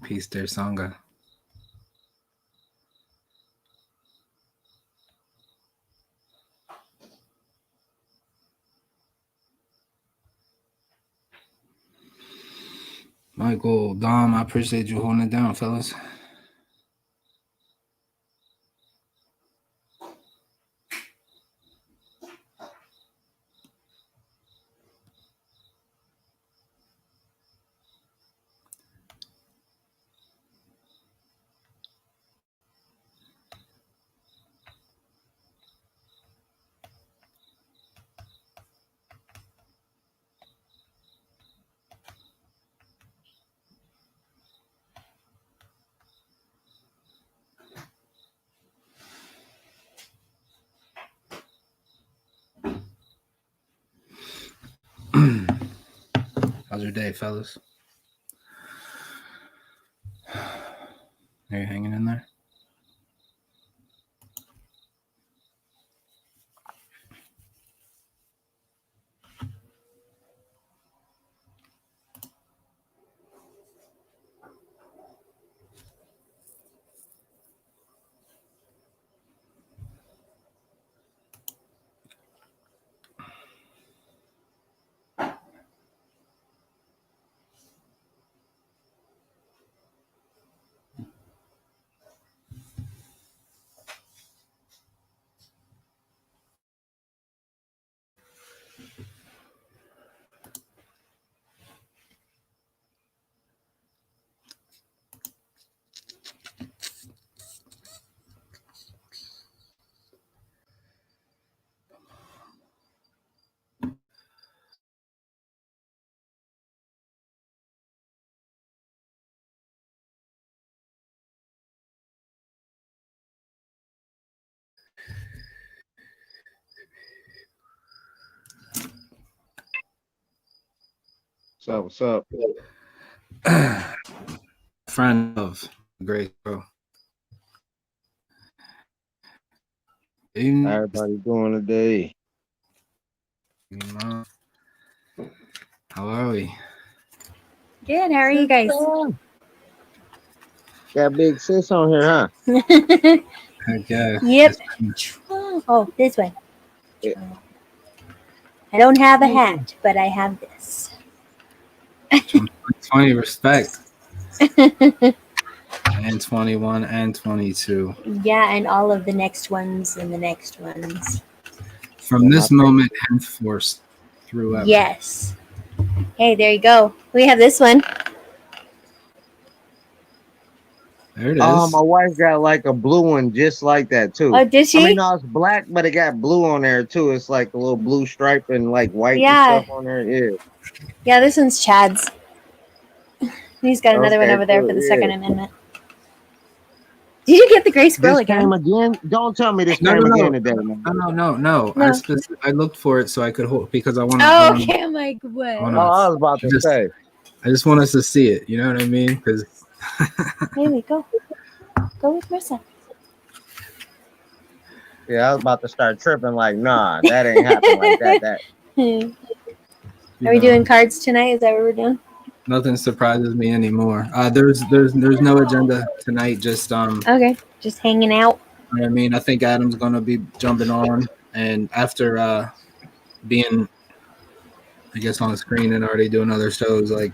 Peace, dear Sangha. Michael, Dom, I appreciate you holding it down, fellas. How's your day, fellas? Are you hanging in there? What's up? Friend of Grace, bro. How everybody doing today? How are we? Good. How are you guys? Got big sis on here, huh? Heck yeah. Yep. Oh, this way. Yeah. I don't have a hat, but I have this. 20 respect. And 21 and 22. Yeah, and all of the next ones and the next ones. From this moment henceforth through ever. Yes. Hey, there you go. We have this one. There it is. My wife got like a blue one just like that too. Oh, did she? I mean, no, it's black, but it got blue on there too. It's like a little blue stripe and like white Yeah. and stuff on there. Yeah. Yeah, this one's Chad's. He's got another one over there cool, for the Second Amendment. Did you get the gray squirrel This again? came again? Don't tell me this No, came no, again no. today, man. No. No. I looked for it so I could hold because I want to. Oh, okay. I'm like, what? Oh, I was about to say. I just want us to see it. You know what I mean? Because. Here we go. Go with Marissa. Yeah, I was about to start tripping. Like, nah, that ain't happening like that. Are we doing cards tonight? Is that what we're doing? Nothing surprises me anymore. There's no agenda tonight. Just Okay, just hanging out. You know what I mean, I think Adam's gonna be jumping on, and after being, I guess, on the screen and already doing other shows, like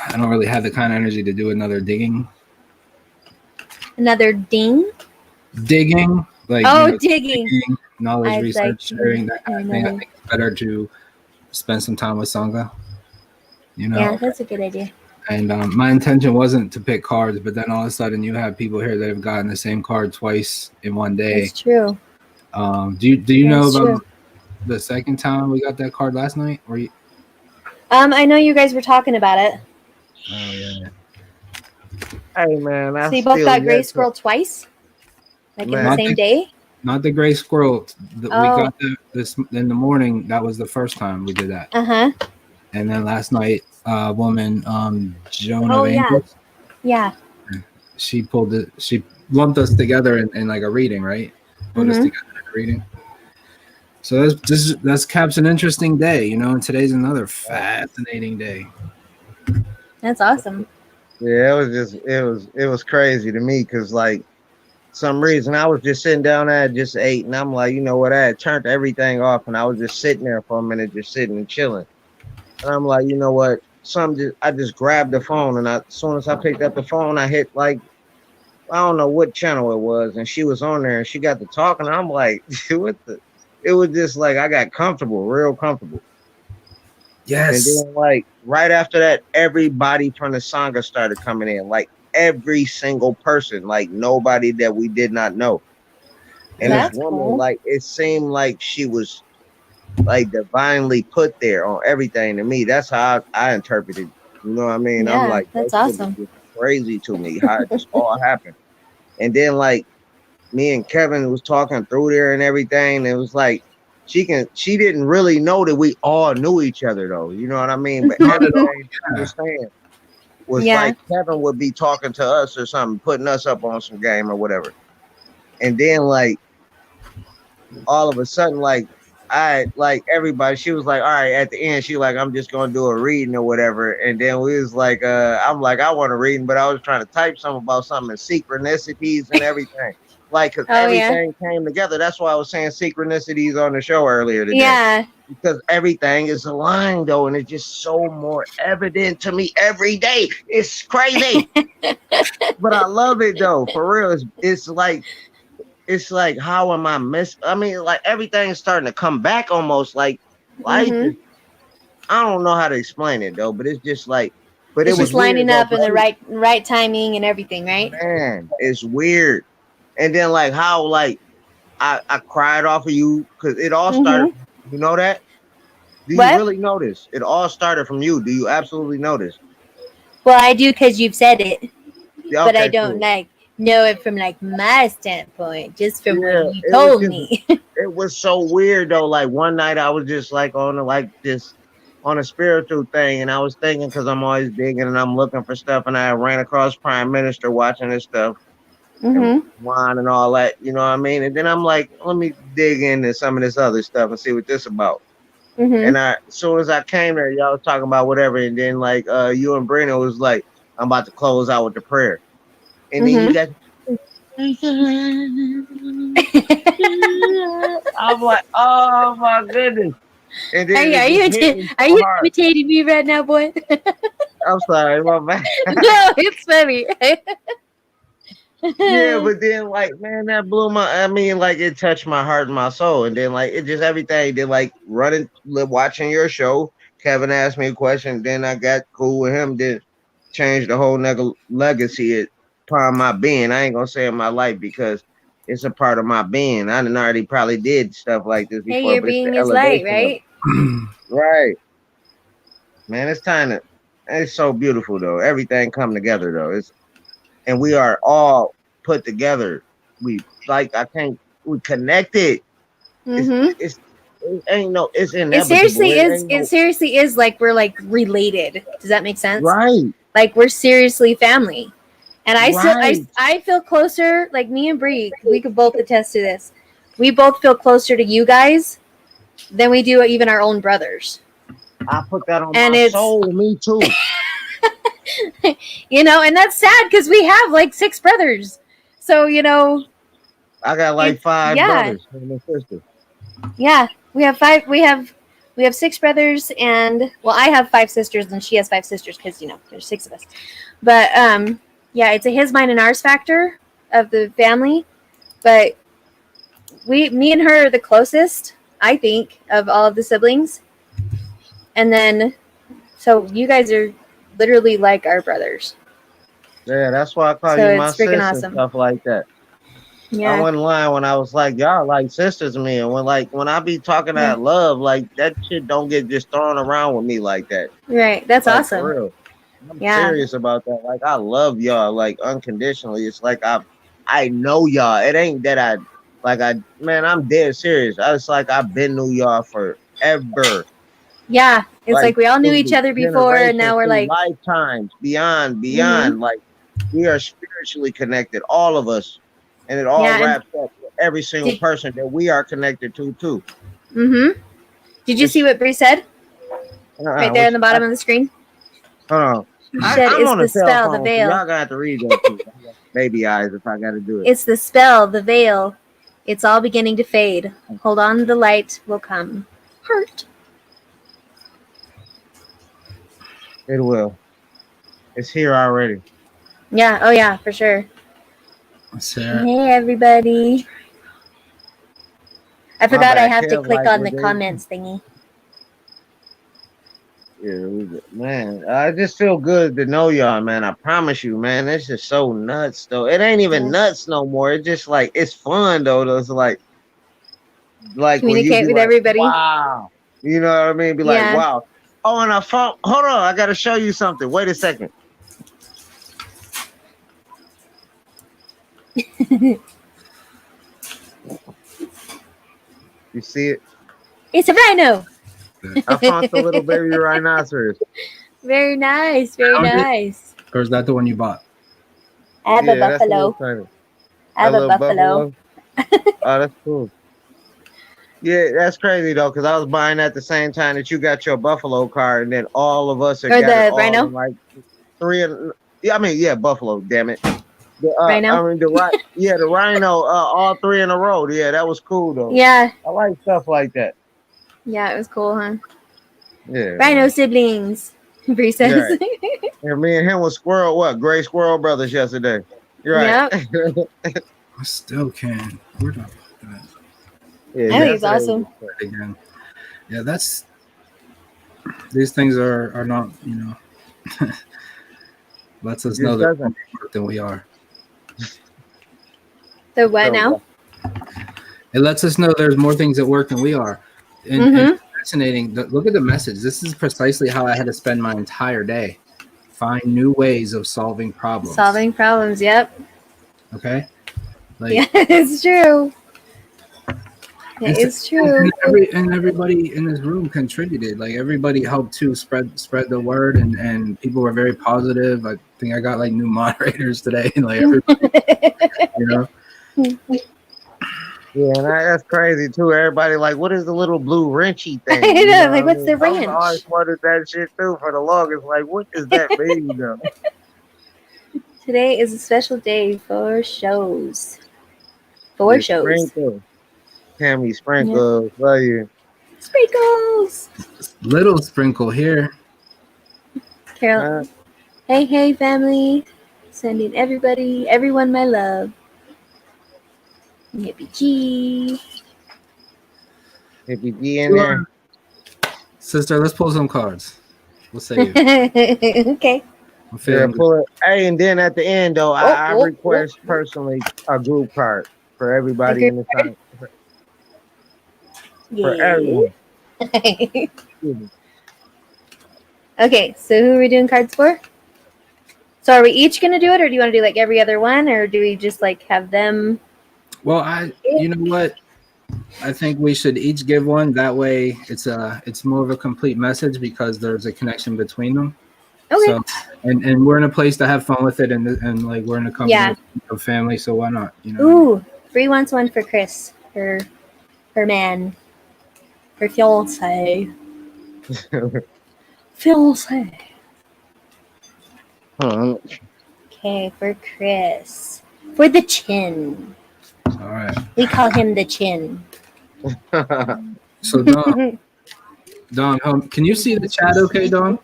I don't really have the kind of energy to do another digging. Another digging, like digging, knowledge research, sharing that kind of thing. I think it's better to spend some time with Sangha. You know? Yeah, that's a good idea. And my intention wasn't to pick cards, but then all of a sudden you have people here that have gotten the same card twice in one day. That's true. Do you know about the second time we got that card last night? Or you? I know you guys were talking about it. Oh yeah. Hey man, so you both got gray squirrel twice, like in the same day. Not the gray squirrel. We got this in the morning. That was the first time we did that. And then last night, woman, Joan of Angels. Yeah. She pulled it. She lumped us together in like a reading, right? Put us together in a reading. So that's caps an interesting day, you know. And today's another fascinating day. That's awesome. Yeah, it was crazy to me because like some reason I was just sitting down there, just ate, and I'm like, you know what? I had turned everything off, and I was just sitting there for a minute, just sitting and chilling. And I'm like, you know what? I just grabbed the phone, and as soon as I picked up the phone, I hit like I don't know what channel it was, and she was on there, and she got to talking. I'm like, what the? It was just like I got comfortable, real comfortable. And Yes. then like right after that, everybody from the Sangha started coming in, like every single person, like nobody that we did not know. And this That's woman, cool. like it seemed like she was like divinely put there on everything to me. That's how I interpreted. You know what I mean? I'm Yeah, like, that that's shit was awesome. just crazy to me how it just all happened. And then like me and Kevin was talking through there and everything. And it was like she didn't really know that we all knew each other though. You know what I mean? But Not at all. everything she Yeah. was saying was Yeah. like Kevin would be talking to us or something, putting us up on some game or whatever. And then like all of a sudden, like I like everybody, she was like, all right, at the end, she like, I'm just gonna do a reading or whatever. And then we was like, I'm like, I want a reading, but I was trying to type something about something synchronicities and everything. Like, cause Oh yeah. everything came together. That's why I was saying synchronicities on the show earlier today. Yeah. Because everything is aligned though, and it's just so more evident to me every day. It's crazy. But I love it though, for real. It's like how am I miss? I mean, like everything's starting to come back almost. Like life is. Mhm. I don't know how to explain it though, but it's just like. But it It's just was weird lining though. up But in the see, right timing and everything, right? man, it's weird. And then like how like I cried off of you because it all started. Mhm. You know that? Do you What? really notice? It all started from you. Do you absolutely notice? Well, I do because you've said it, Yeah. but I Okay. don't Cool. like know it from like my standpoint, just from what Yeah. you It was told just. me. It was so weird though. Like one night I was just like on a, like this on a spiritual thing, and I was thinking because I'm always digging and I'm looking for stuff, and I ran across Prime Minister watching this stuff and Mhm. wine and all that. You know what I mean? And then I'm like, let me dig into some of this other stuff and see what this about. Mhm. And as soon as I came there, y'all was talking about whatever, and then like you and Brina was like, I'm about to close out with the prayer, and then you Mhm. got. I'm like, oh my goodness. And Are then you it are just you hit me are so you hard. imitating me right now, boy? I'm sorry, my bad. No, it's funny. Yeah, but then like, man, that blew my. I mean, like, it touched my heart and my soul, and then like, it just everything. Then like, watching your show. Kevin asked me a question. Then I got cool with him. Then changed the whole legacy upon my being. I ain't gonna say in my life because it's a part of my being. I done already probably did stuff like this Hey, before, your but it's the being is light, elevation of it. right? Right, man. It's time to. It's so beautiful though. Everything come together though. And we are all put together. We like I can't we connected. It's Mhm. it's it ain't no it's inevitable. It ain't It no seriously is like we're like related. Does that make sense? right, Like we're seriously family. And right. I feel closer, like me and Bree, we could both attest to this. We both feel closer to you guys than we do even our own brothers. I put that on And my it's, soul. Me too. and that's sad because we have like six brothers. So, I got like it's, five yeah, brothers and a sister. yeah. We have six brothers, and well, I have five sisters, and she has five sisters because, there's six of us. But, yeah, it's a his, mine, and ours factor of the family. But me and her are the closest, I think, of all of the siblings. And then, so you guys are literally like our brothers. Yeah, that's why I call So you my it's freaking sis and awesome. stuff like that. I Yeah. wasn't lying when I was like, y'all like sisters to me. And when I be talking Yeah. that love, like that shit don't get just thrown around with me like that. Right. That's Like for awesome. real. I'm Yeah. serious about that. Like I love y'all like unconditionally. It's like I know y'all. It ain't that man, I'm dead serious. I just like I've been knew y'all forever. Yeah. It's Like like we all knew through each the other before, and generations, now we're through like, lifetimes, beyond, mm-hmm. beyond. Like we are spiritually connected, all of us. And it all Yeah. And wraps up with every single did, person that we are connected to too. mm-hmm. Did you see It's what Bree said right there which on the bottom of the screen? hold on. You said I'm it's on the a cell spell, the phone, so veil. y'all gotta have to read that too. I got baby eyes if I gotta do it. It's the spell, the veil. It's all beginning to fade. Hold on, the light will come. Heart. It will. It's here already. Yeah, oh yeah, for sure. Sarah. Hey, everybody. I forgot I bad. have to Kev, click like, on what the they- comments thingy. Yeah, man, I just feel good to know y'all, man. I promise you, man. It's just so nuts, though. It ain't even Yeah. nuts no more. It's just like it's fun, though. It's like when you Communicate be with like, everybody. wow, you know what I mean? Be like, Yeah. wow. Oh, and I phone. Hold on, I gotta show you something. Wait a second. You see it? It's a rhino. I found the little baby rhinoceros. Very nice, very Found it? nice. Or is that the one you bought? I have a That's a little buffalo. tiny. I have That a little buffalo. Oh, that's cool. Yeah, that's crazy though, because I was buying at the same time that you got your Buffalo car, and then all of us had Or got it the all rhino. in like three. Yeah, Buffalo. Damn it. Rhino. The Rhino. All three in a row. Yeah, that was cool though. Yeah. I like stuff like that. Yeah, it was cool, huh? Yeah. Rhino siblings. Bree says. Yeah. And me and him was Gray Squirrel brothers yesterday. You're right. Yep. I still can. Where the fuck did I Yeah, I think it's yesterday awesome. was fun. again? Yeah, that's these things are not, you know, lets us It know just that we're doesn't. more than we are. So what So, now? It lets us know there's more things at work than we are. And it's fascinating. Look at the message. This is precisely how I had to spend my entire day. Find new ways of solving problems. Solving problems. Yep. Okay? Like, Yeah, it's true. It is true. and everybody in this room contributed. Like everybody helped to spread the word, and people were very positive. I think I got like new moderators today, and like everybody, you know. yeah, and that's crazy too. Everybody like, what is the little blue wrenchy thing? I You know, know like, what I what's mean? the I was always wrench? wondered that shit too for the longest. Like, what does that mean? Though? Today is a special day for shows. For Yeah, shows. Sprinkle. Tammy Sprinkles. Love you. Sprinkles. Little sprinkle here. Carol. Hey, family. Sending everyone my love. Hippie G. Hippie G in there. Sister, let's pull some cards. We'll save. Okay. I'm Yeah, feeling good. pull it. Hey, and then at the end though, I Oh, request personally a group card for everybody A in the group time. For Yeah. everyone. Excuse me. Okay, so who are we doing cards for? So are we each gonna do it, or do you want to do like every other one, or do we just like have them? Well, you know what? I think we should each give one. That way, it's more of a complete message because there's a connection between them. Okay. So, and we're in a place to have fun with it, and like we're in a company of family. So why not? You know. Ooh, Bree wants one for Chris, her man, her fiance. Fiance. Okay, for Chris. For the chin. All right. We call him the chin. So Don, can you see the chat? Okay, Don.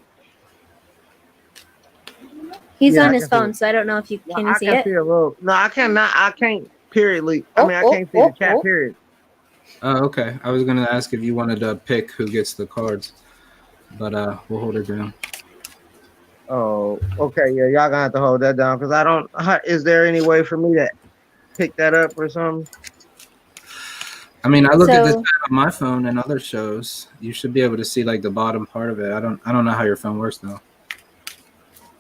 He's Yeah, on I his can see phone, it. so I don't know if you No, can I see can it. see a little. No, I cannot. I can't. Periodly. I mean, I can't see the chat. Period. Okay. I was gonna ask if you wanted to pick who gets the cards, but we'll hold it down. Oh, okay. Yeah, y'all gonna have to hold that down because I don't. Is there any way for me to pick that up or something? I mean, I look at this So, on my phone and other shows. You should be able to see like the bottom part of it. I don't know how your phone works though.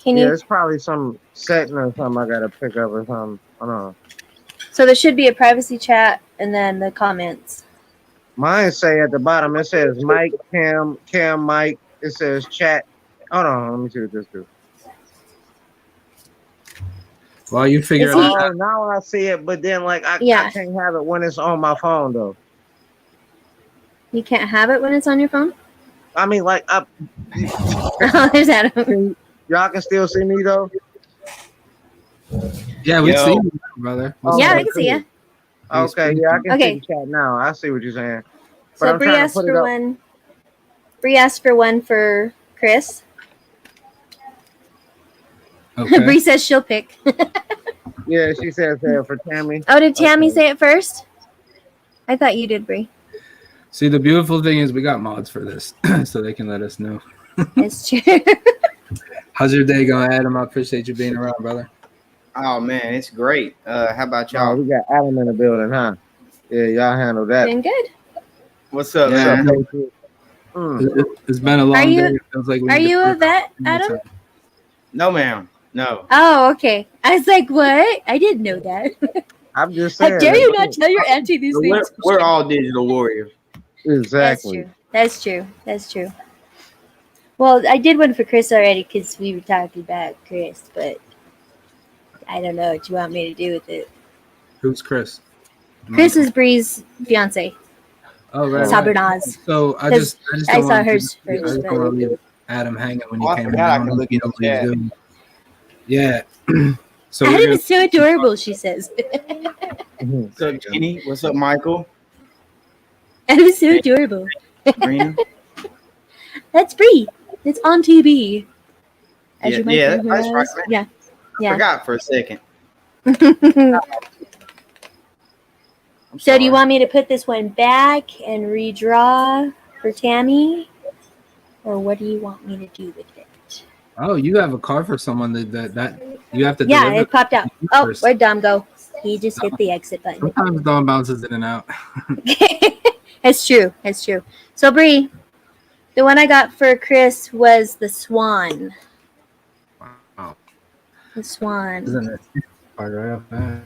can Yeah, you? it's probably some setting or something I gotta pick up or something. I don't know. So there should be a privacy chat and then the comments. Mine say at the bottom it says Mike, Cam, Mike. It says chat. Hold on, let me see what this do. Well, you figure Is it he- out. Oh, now I see it, but then like I Yeah. can't have it when it's on my phone though. You can't have it when it's on your phone? I mean, like Oh, there's Adam. Y'all can still see me though. Yeah, we Yo. see you, brother. What's Yeah, up? I can see you. Okay, yeah, I can Okay. see the chat now. I see what you're saying. But So I'm Bree trying to asked put it for up. one. Bree asked for one for Chris. Okay. Bree says she'll pick. Yeah, she says that for Tammy. Oh, did Tammy Okay. say it first? I thought you did, Bree. See, the beautiful thing is we got mods for this, so they can let us know. It's true. How's your day going, Adam? I appreciate you being around, brother. Oh man, it's great. How about Oh, y'all? we got Adam in the building, huh? Yeah, y'all handle that. Doing good. What's up, Yeah, man? man. Patriots? It's been a long you- day. It feels like we Are need to you a put vet, more Adam? time. No, ma'am. No. Oh, okay. I was like, what? I didn't know that. I'm just How saying. dare that you not shit. tell your auntie these We're, things? we're all digital warriors. That's Exactly. true. That's true. That's true. Well, I did one for Chris already because we were talking about Chris, but I don't know what you want me to do with it. Who's Chris? Chris is Bree's fiance, Oh, right. Sabernaz. So I 'Cause just I don't saw want hers to, I first, just but- don't want to leave Adam hanging when he Oh, I came in. forgot I I don't could know look if you at know the what he's chat. doing. Yeah. So Adam we're gonna, is so adorable, she says. Mhm. What's up, Jenny? What's up, Michael? Adam is so adorable. Sabrina? That's Bree. It's on TV. As Yeah, you might yeah, recognize. that's right, man. Yeah. I Yeah. forgot for a second. I'm So do you sorry. want me to put this one back and redraw for Tammy? Or what do you want me to do with it? oh, you have a car for someone that you have to Yeah, deliver. it popped out. Oh, first. where'd Dom go? He just hit the exit button. Sometimes Dawn bounces in and out. It's true. It's true. So Bree, the one I got for Chris was the swan. Wow. The swan. Isn't it? Right up there.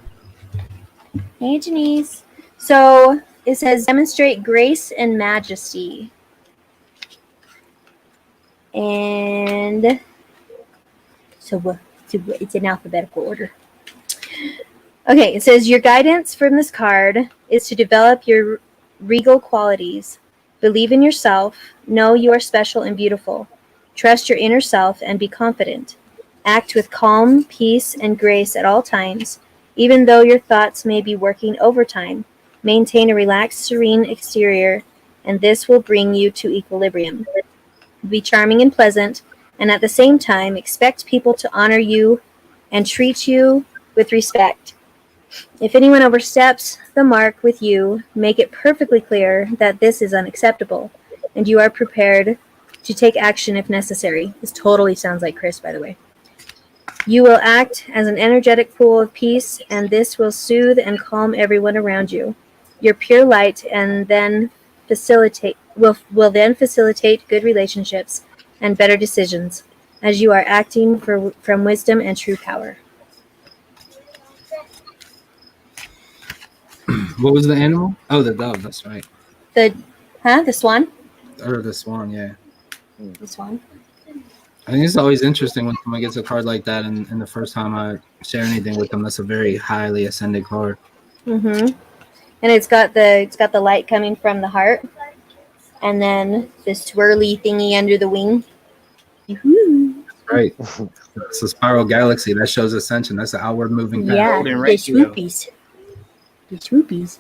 Hey, Janice. So it says demonstrate grace and majesty. And so it's in alphabetical order. Okay, it says your guidance from this card is to develop your regal qualities. Believe in yourself. Know you are special and beautiful. Trust your inner self and be confident. Act with calm, peace, and grace at all times, even though your thoughts may be working overtime. Maintain a relaxed, serene exterior, and this will bring you to equilibrium. Be charming and pleasant, and at the same time, expect people to honor you and treat you with respect. If anyone oversteps the mark with you, make it perfectly clear that this is unacceptable, and you are prepared to take action if necessary. This totally sounds like Chris, by the way. You will act as an energetic pool of peace, and this will soothe and calm everyone around you. Your pure light and then will then facilitate good relationships and better decisions, as you are acting from wisdom and true power. What was the animal? Oh, the dove. That's right. The swan? Or the swan. Yeah. The swan. I think it's always interesting when someone gets a card like that, and the first time I share anything with them, that's a very highly ascended card. Mm-hmm. And it's got the light coming from the heart, and then the swirly thingy under the wing. Woohoo. Right. It's a spiral galaxy that shows ascension. That's an outward moving path. Yeah, Golden the ratio. swoopies. The swoopies.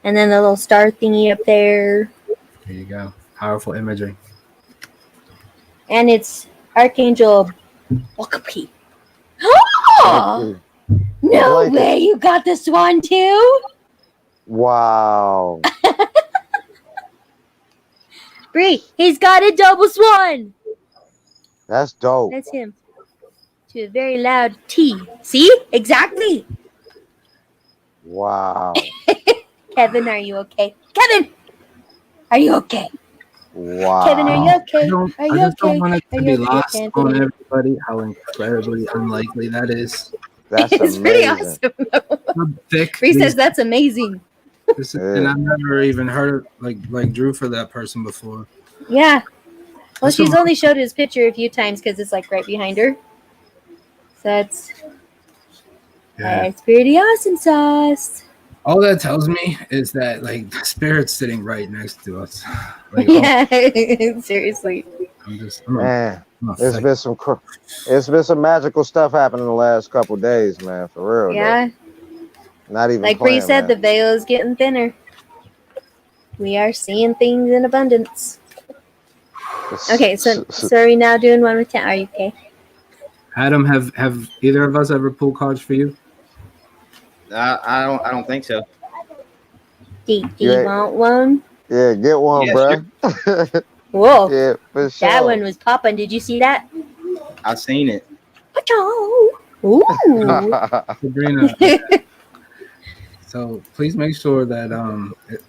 And then the little star thingy up there. There you go. Powerful imagery. And it's Archangel Wakapi. Oh! No Blanket. way, you got this one too? Wow. Bree, he's got a double swan. That's dope. That's him. To a very loud T. See? Exactly. Wow. Kevin, are you okay? Kevin! Are you okay? Wow. Kevin, are you okay? I Are you just okay? don't want it Are to you be okay, lost Anthony? on everybody how incredibly unlikely that is. That's It's pretty amazing. awesome. How thick Bree these- says that's amazing. and I've never even heard like drew for that person before. Yeah. Well, That's she's a- only showed his picture a few times because it's like right behind her. So that's it's pretty awesome sauce. All that tells me is that like the spirit's sitting right next to us. Like Yeah, seriously. Man, I'm it's been some magical stuff happening the last couple days, man. For real, Yeah. though. Not even Like Bree playing, said, the man. veil is getting thinner. We are seeing things in abundance. Okay, so are we now doing one with 10? Are you okay? Adam, have either of us ever pulled cards for you? I don't think so. Do you Yeah. want one? Yeah, get one, Yeah, bruh. Whoa, Yeah, for sure. that one was popping. Did you see that? I've seen it. Ooh. Sabrina. So please make sure that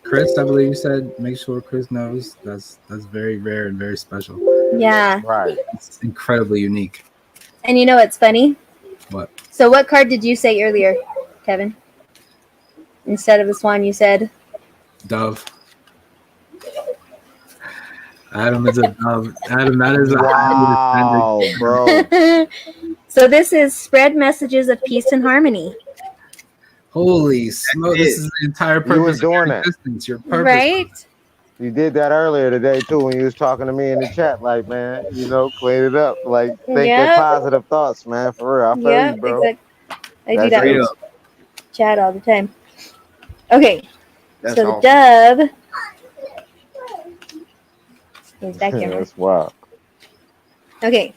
Chris, I believe you said, make sure Chris knows that's very rare and very special. Yeah. Right. It's incredibly unique. And you know what's funny? What? So what card did you say earlier, Kevin? Instead of the swan, you said Dove. Adam is a dove. Adam, that is a Wow, bro. So this is spread messages of peace and harmony. Holy smoke! This is the entire You was purpose of your doing that. existence. Your purpose. Right? You did that earlier today too when you was talking to me in the chat, like, man, clean it up, like thinking Yep. positive thoughts, man. For real, I feel you, Yep, bro. exactly. I do That's that Straight with up. chat all the time. Okay, That's so awesome. the dove is back here. That's wild. Okay,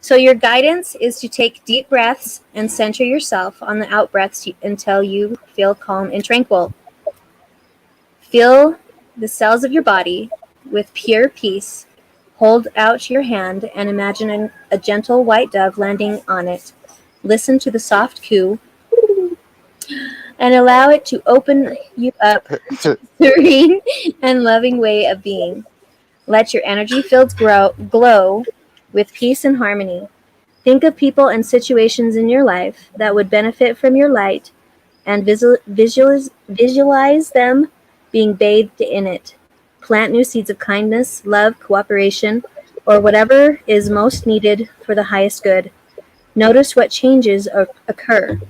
so your guidance is to take deep breaths and center yourself on the out breaths until you feel calm and tranquil. Fill the cells of your body with pure peace. Hold out your hand and imagine a gentle white dove landing on it. Listen to the soft coo and allow it to open you up to a serene and loving way of being. Let your energy fields glow with peace and harmony. Think of people and situations in your life that would benefit from your light and visualize them being bathed in it. Plant new seeds of kindness, love, cooperation, or whatever is most needed for the highest good. Notice what changes occur.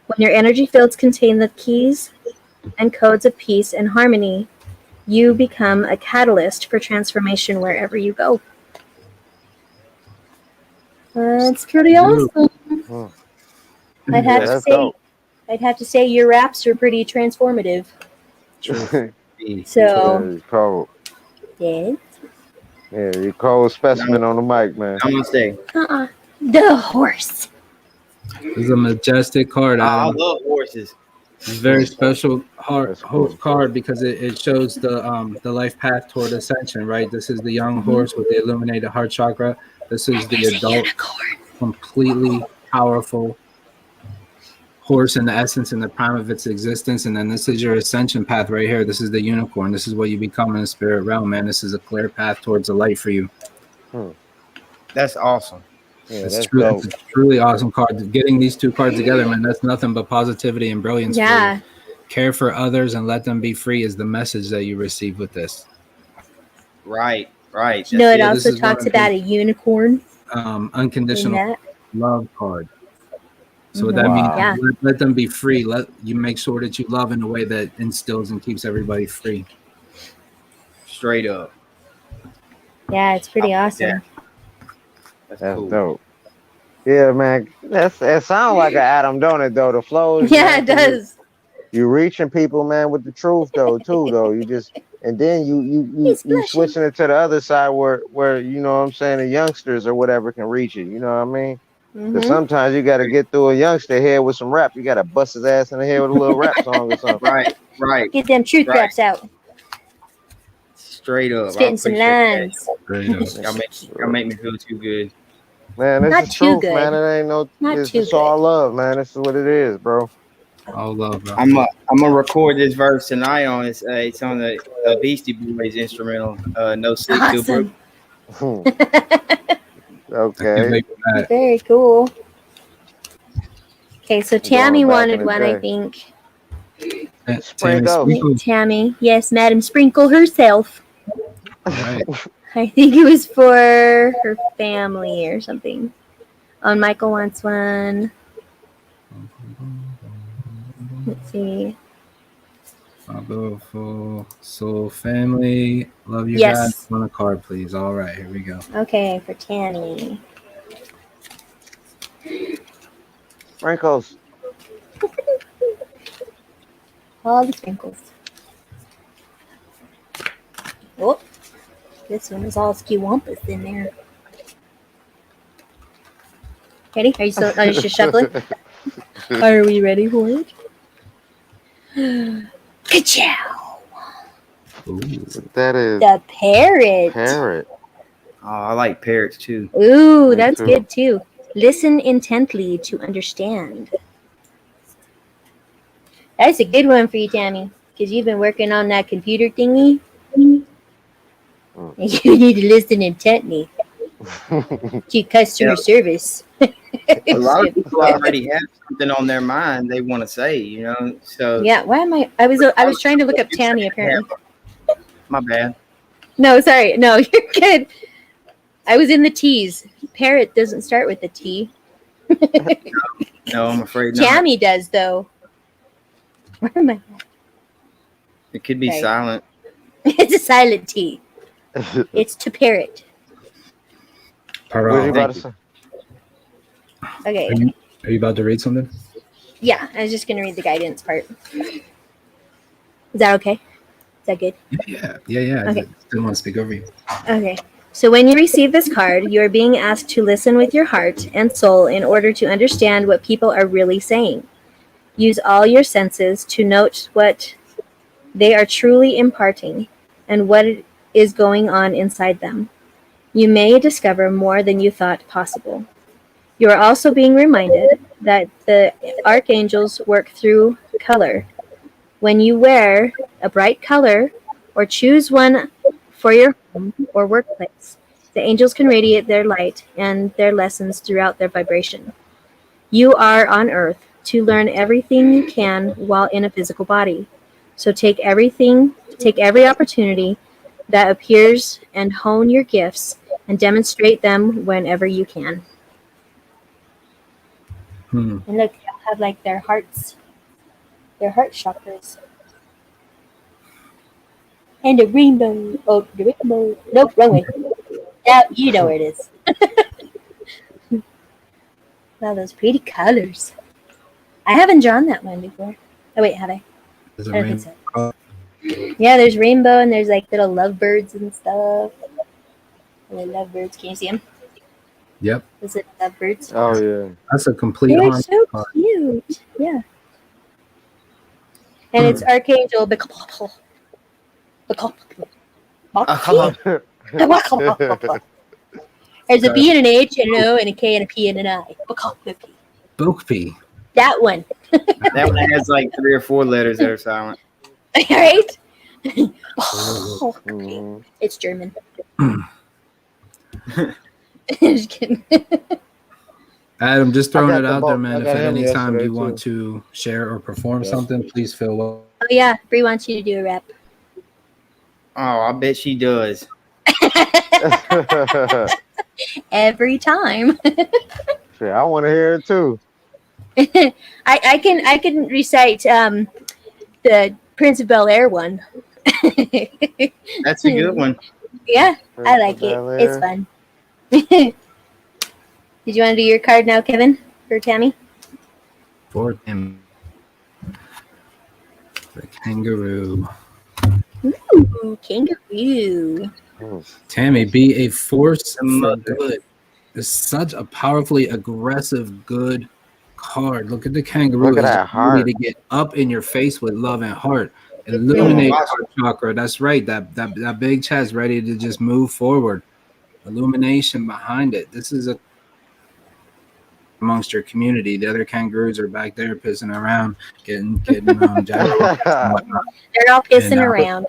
When your energy fields contain the keys and codes of peace and harmony, you become a catalyst for transformation wherever you go. That's pretty awesome. I'd have to That's say, dope. your raps are pretty transformative. True. So, Yeah, you cold. yeah. Yeah, you cold specimen on the mic, man. Namaste. The horse. It's a majestic card, I Adam. love horses. It's a very special That's cool. card because it shows the life path toward ascension, right? This is the young horse with the illuminated heart chakra. This is the adult, completely powerful horse in the essence and the prime of its existence. And then this is your ascension path right here. This is the unicorn. This is what you become in the spirit realm, man. This is a clear path towards the light for you. That's awesome. Yeah, It's that's truly, dope. it's a truly awesome card. Getting these two cards together, man, that's nothing but positivity and brilliance. Yeah. For you. Care for others and let them be free is the message that you receive with this. Right. You know, it Yeah, this also is talks one of about a unicorn in unconditional that. love card. So Mhm. that means Yeah. let them be free. Let you make sure that you love in a way that instills and keeps everybody free. Straight up. Yeah, it's pretty I like awesome. that. That's cool. Dope. Yeah, man. It sounds like an Adam, don't it? Though the flows. Yeah, it does. You reaching people, man, with the truth, though. Too, though. You just and then you switching it to the other side where you know what I'm saying, the youngsters or whatever can reach it. You know what I mean? Because sometimes you got to get through a youngster head with some rap. You got to bust his ass in the head with a little rap song or something. Right. Get them truth raps out. Straight up. Spitting some lines. Y'all make me feel too good. Man, this Not is too truth, good. man. It ain't no. Not It's too just all good. love, man. This is what it is, bro. All love, bro. I'm gonna record this verse tonight on it's on the Beastie Boys instrumental. No sleep till Brook. Awesome. Okay. Very cool. Okay, so Tammy Going back wanted in the one, I day. think. Sprinkle. Tammy. Yes, Madam Sprinkle herself. Right. I think it was for her family or something. Oh, and Michael wants one. Let's see. My beautiful soul family. Love you guys. Yes. On a card, please. All right, here we go. Okay, for Tammy. Sprinkles. All the sprinkles. Oh, this one is all skewampus in there. Ready? Are you still? Oh, you're just shuffling. Are we ready for it? Ka-chow! Ooh. That is The parrot. parrot. Oh, I like parrots too. Ooh, Me that's too. good too. Listen intently to understand. That's a good one for you, Tammy, because you've been working on that computer thingy. And you need to listen intently to customer Yeah. service. A lot of people already have something on their mind they want to say, you know. So Yeah, why am I was trying to look up Tammy apparently. my bad. No, sorry. No, you're good. I was in the T's. Parrot doesn't start with a T. No, I'm afraid not. Tammy does though. Where am I? It could be Right. silent. It's a silent T. It's to parrot. What you Parole. about to say? Okay. Are you about to read something? Yeah, I was just gonna read the guidance part. Is that okay? Is that good? Yeah. Okay. I didn't want to speak over you. Okay. So when you receive this card, you are being asked to listen with your heart and soul in order to understand what people are really saying. Use all your senses to note what they are truly imparting and what is going on inside them. You may discover more than you thought possible. You are also being reminded that the archangels work through color. When you wear a bright color or choose one for your home or workplace, the angels can radiate their light and their lessons throughout their vibration. You are on earth to learn everything you can while in a physical body. So take every opportunity that appears and hone your gifts and demonstrate them whenever you can. And look, they all have like their heart chakras. And the rainbow. Oh, the rainbow. Nope, wrong way. Yeah, you know where it is. Wow, those pretty colors. I haven't drawn that one before. Oh, wait, have I? There's a I don't rain- think so. Yeah, there's rainbow and there's like little lovebirds and stuff. Little lovebirds. Can you see them? Yep. Those little lovebirds. Oh yeah. That's a complete They're harmony so card. cute. Yeah. And it's Archangel. There's a B and an H and an O and a K and a P and an I. Bokpi. That one. That one has like 3 or 4 letters that are silent. Right? Mhm. It's German. Just kidding. Adam, just throwing got it the out there, book. man. I If got at him any time yesterday, you want too. to share or perform Yeah. something, please feel welcome. Oh yeah, Bree wants you to do a rap. Oh, I bet she does. Every time. Shit, I want to hear it too. I can recite the Prince of Bel Air one. That's a good one. Yeah, I like it. Bel It's Air. fun. Did you want to do your card now, Kevin, for Tammy? For him. The kangaroo. Ooh, kangaroo. Tammy, be a force The for mother. good. It's such a powerfully aggressive, good card. Look at the kangaroo. Look at It's that just ready heart. to get up in your face with love and heart. Illuminate heart chakra. That's right. That big chest ready to just move forward. Illumination behind it. This is a amongst your community. The other kangaroos are back there pissing around, getting jacked and whatnot. They're all pissing And, around.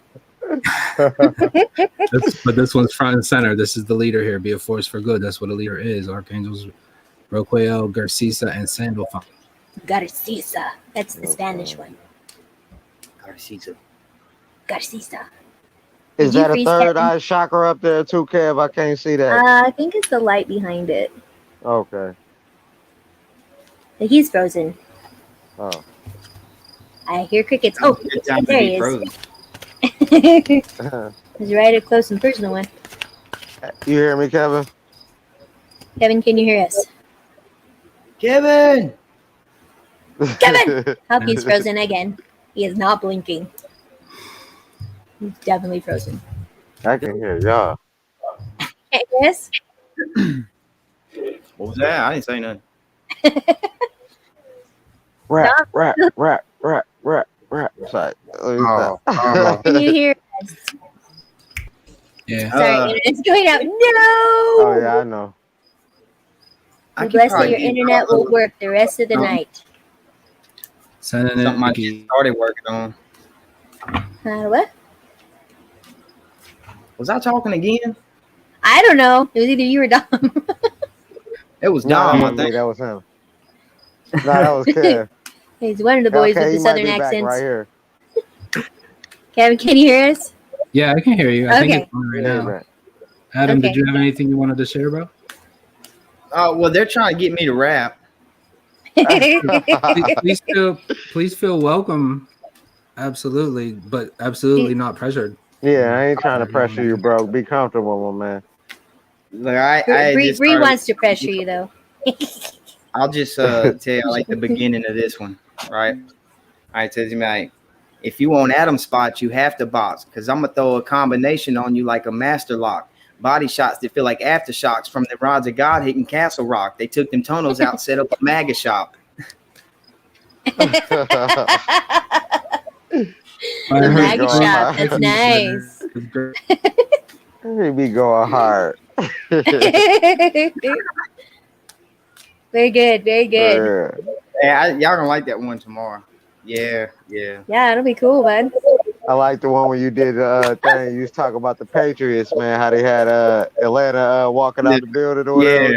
But this one's front and center. This is the leader here. Be a force for good. That's what a leader is. Archangels Roquel, Garcisa, and Sandalphon. Garcisa. That's the Spanish one. Garcisa. Garcisa. Is Did you that a freeze, third Kevin? eye chakra up there too, Kev? I can't see that. I think it's the light behind it. Okay. But he's frozen. Oh. I hear crickets. Oh, Good time to there be he is. frozen. He's right up close and personal one. You hear me, Kevin? Kevin, can you hear us? Kevin. Kevin! Oh, he's frozen again. He is not blinking. He's definitely frozen. I can hear y'all. Hey, Chris? What was that? I didn't say nothing. Rap, Stop. rap, rap, rap, rap, rap. Sorry. Let me stop. Can you hear us? Yeah. Sorry, it's going out. No! Oh yeah, I know. I We're could blessed that probably your get internet will work the rest of the night. Sending something I it. just started working on. What? Was I talking again? I don't know. It was either you or Dom. It was No, that Dom, I wasn't me. think. That was him. No, that was Kev. He's one of the boys with Okay, the he might southern be back accents. right here. Kevin, can you hear us? Yeah, I can hear you. I think Okay. it's on right Yeah, now. man. Adam, Okay. did you have anything you wanted to share, bro? Well, they're trying to get me to rap. Please feel welcome. Absolutely, but absolutely not pressured. Yeah, I ain't trying to pressure you, bro. Be comfortable, my man. Like I just Bree started, wants to pressure you, though. I'll just tell you like the beginning of this one, right? I tells you like, if you want Adam spots, you have to box, because I'm gonna throw a combination on you like a master lock. Body shots that feel like aftershocks from the rods of God hitting Castle Rock. They took them tunnels out, set up a MAGA shop. The Maggie Going shop. hard. That's nice. He be going hard. Very good. Very good. Hey, y'all gonna like that one tomorrow. Yeah. Yeah, it'll be cool, bud. I like the one where you did thing. You was talking about the Patriots, man. How they had Atlanta walking out the building or whatever.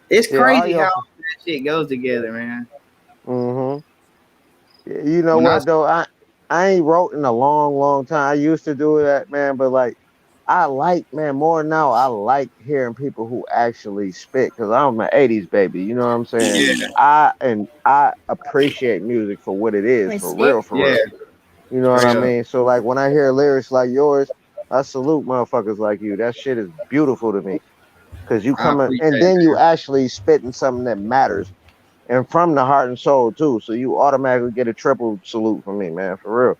It's Yeah, all crazy y'all- how that shit goes together, man. You know When what though? I ain't wrote in a long time. I used to do that, man, but like I like, man, more now. I like hearing people who actually spit, because I'm an '80s baby. You know what I'm saying? Yeah. I appreciate music for what it is, for real, for Yeah. real. You know what I mean? So like when I hear lyrics like yours, I salute motherfuckers like you. That shit is beautiful to me, because you I come in, appreciate and it, then you man. actually spitting something that matters, and from the heart and soul too. So you automatically get a triple salute from me, man, for real.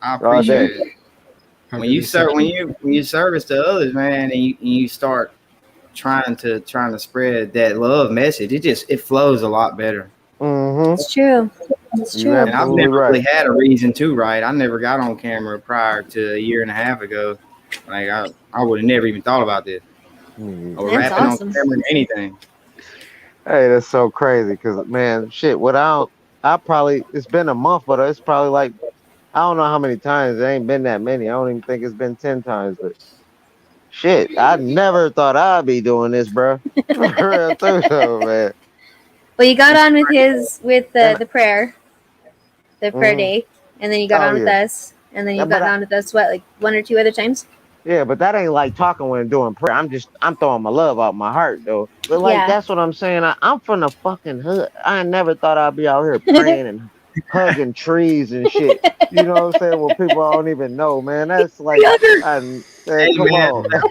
I All day. appreciate it. When you service to others, man, and you start trying to spread that love message, it flows a lot better. Mm-hmm. It's true. It's You true. And I've absolutely never right. really had a reason to write. I never got on camera prior to a year and a half ago. Like I would have never even thought about this. Or That's rapping awesome. on camera or anything. Hey, that's so crazy, because man, shit, it's been a month, but it's probably like, I don't know how many times. It ain't been that many. I don't even think it's been 10 times, but shit, I never thought I'd be doing this, bro. For real too, though, man. Well, you got on with the prayer Mhm. day, and then you got Oh on with yeah. us, and then Yeah, you've but gotten on with us, what, like 1 or 2 other times? yeah, but that ain't like talking when doing prayer. I'm throwing my love out my heart though. But like Yeah. that's what I'm saying. I'm from the fucking hood. I never thought I'd be out here praying and hugging trees and shit. You know what I'm saying? Well, people don't even know, man. That's like, Hey, come man, on. like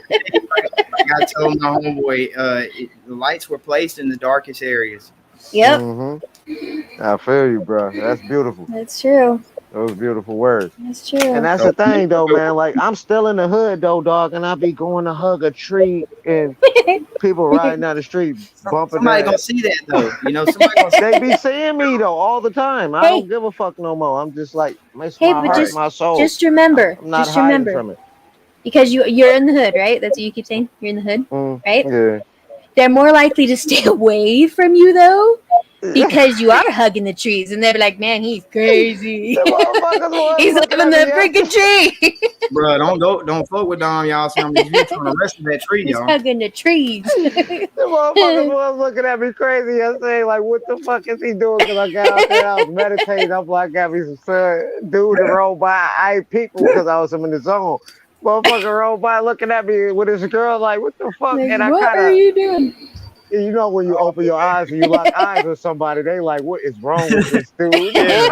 I told my homeboy, the lights were placed in the darkest areas. Yep. I feel you, bro. That's beautiful. That's true. Those beautiful words. That's true. And that's So the thing, though, man. Like I'm still in the hood, though, dog, and I be going to hug a tree and people riding down the street bumping somebody gonna that. see that though. Somebody gonna see They be seeing me though all the time. I don't give a fuck no more. I'm just like, it's Hey, my but heart, my soul. just remember, I'm not hiding from it. because you're in the hood, right? That's what you keep saying. You're in the hood, right? Yeah. They're more likely to stay away from you though, because you are hugging the trees, and they're like, "Man, he's crazy. The motherfuckers was He's looking loving at the me freaking tree. bro, don't fuck with Dom, y'all. See how many views on the rest of that tree, He's y'all. hugging the trees." The motherfuckers was looking at me crazy yesterday, like, what the fuck is he doing? Because I got out there, I was meditating. I'm like, got me some sun. Dude to roll by. I ain't people because I was in the zone. Motherfucker rolled by looking at me with his girl, like, what the fuck? Like, And I what kind are of, you doing? You know when you open your eyes and you lock eyes with somebody, they like, what is wrong with this dude? Yeah.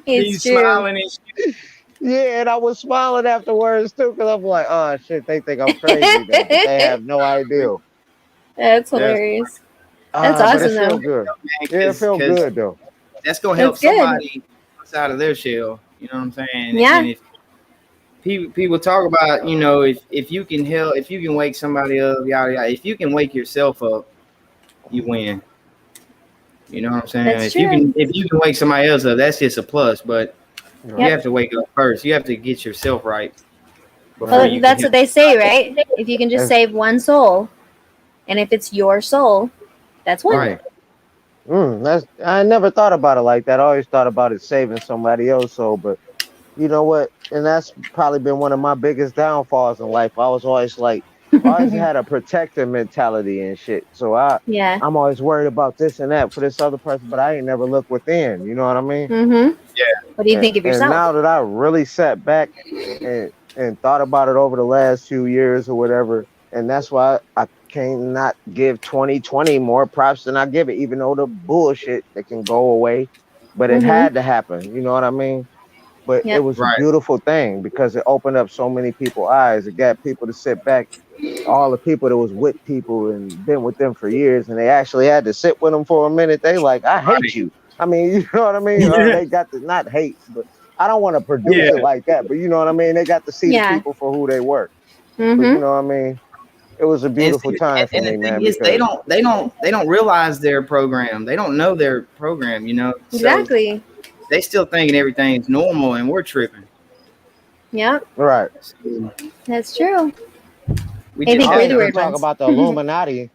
It's He's true. smiling and shit. Yeah, and I was smiling afterwards too, because I'm like, oh shit, they think I'm crazy though, but they have no idea. That's That's hilarious. That's But it awesome feel though. good. man, Yeah, it feel because good though. that's gonna help That's good. somebody outside of their shell. You know what I'm saying? Yeah. And if people talk about, you know, if you can help, if you can wake somebody up, yada yada. If you can wake yourself up, you win. You know what I'm saying? That's true. If you can wake somebody else up, that's just a plus. But you Yep. have to wake up first. You have to get yourself right before Well, you can that's what help. they say, right? If you can just And, save one soul, and if it's your soul, that's one. Right. that's I never thought about it like that. I always thought about it saving somebody else. So, but you know what? And that's probably been one of my biggest downfalls in life. I was always like, I always had a protector mentality and shit. So Yeah. I'm always worried about this and that for this other person, but I ain't never look within. You know what I mean? Mm-hmm. Yeah. What do you think of And yourself? now that I really sat back and thought about it over the last few years or whatever, and that's why I cannot give 2020 more props than I give it, even though the bullshit that can go away, but it Mm-hmm. had to happen. You know what I mean? But it Yep. was a Right. beautiful thing because it opened up so many people's eyes. It got people to sit back, all the people that was with people and been with them for years, and they actually had to sit with them for a minute. They like, I hate Right. you. I mean, you know what I mean? Or they got to not hate, but I don't want to produce Yeah. it like that. But you know what I mean? They got to see the Yeah. people for who they were. But you Mm-hmm. know what I mean? It was a And, beautiful see, time for and the me, thing man, is, because they don't realize their program. They don't know their program. You know, so Exactly. they still thinking everything's normal, and we're tripping. Yep. right. So That's true. we I just think I we're have ain't the to. even weird talk ones. about the Illuminati.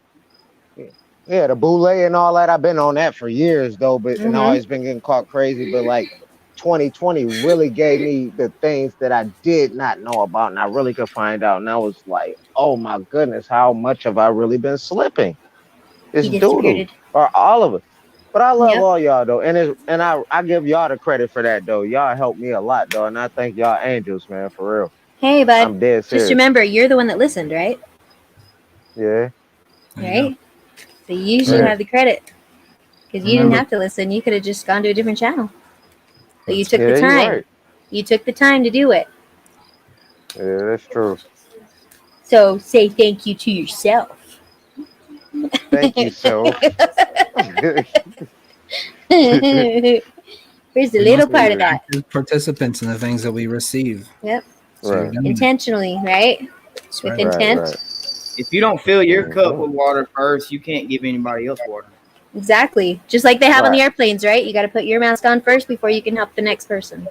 Yeah, the boule and all that. I've been on that for years though, but and Mm-hmm. always been getting caught crazy. But like 2020 really gave me the things that I did not know about, and I really could find out. And I was like, oh my goodness, how much have I really been slipping? He It's doodoo disappeared. or all of it. But I love Yep. all y'all though, and I give y'all the credit for that though. Y'all helped me a lot though, and I thank y'all angels, man, for real. Hey, bud. I'm dead Just serious. remember, you're the one that listened, right? Yeah, There you go. Right. So you should yeah, have the credit because you didn't Remember, have to listen. You could have just gone to a different channel. But you that's took the yeah. You're time. right. You took the time to do it. Yeah, that's true. So say thank you to yourself. Thank you, self. Here's a we little must part be of that. active participants in the things that we receive. Yep. So you're Right, doing it. Intentionally, right? That's With right. right, intent. right. If you don't fill your cup Mhm. with water first, you can't give anybody else water. Exactly. Just like they have on Right. the airplanes, right? You got to put your mask on first before you can help the next person.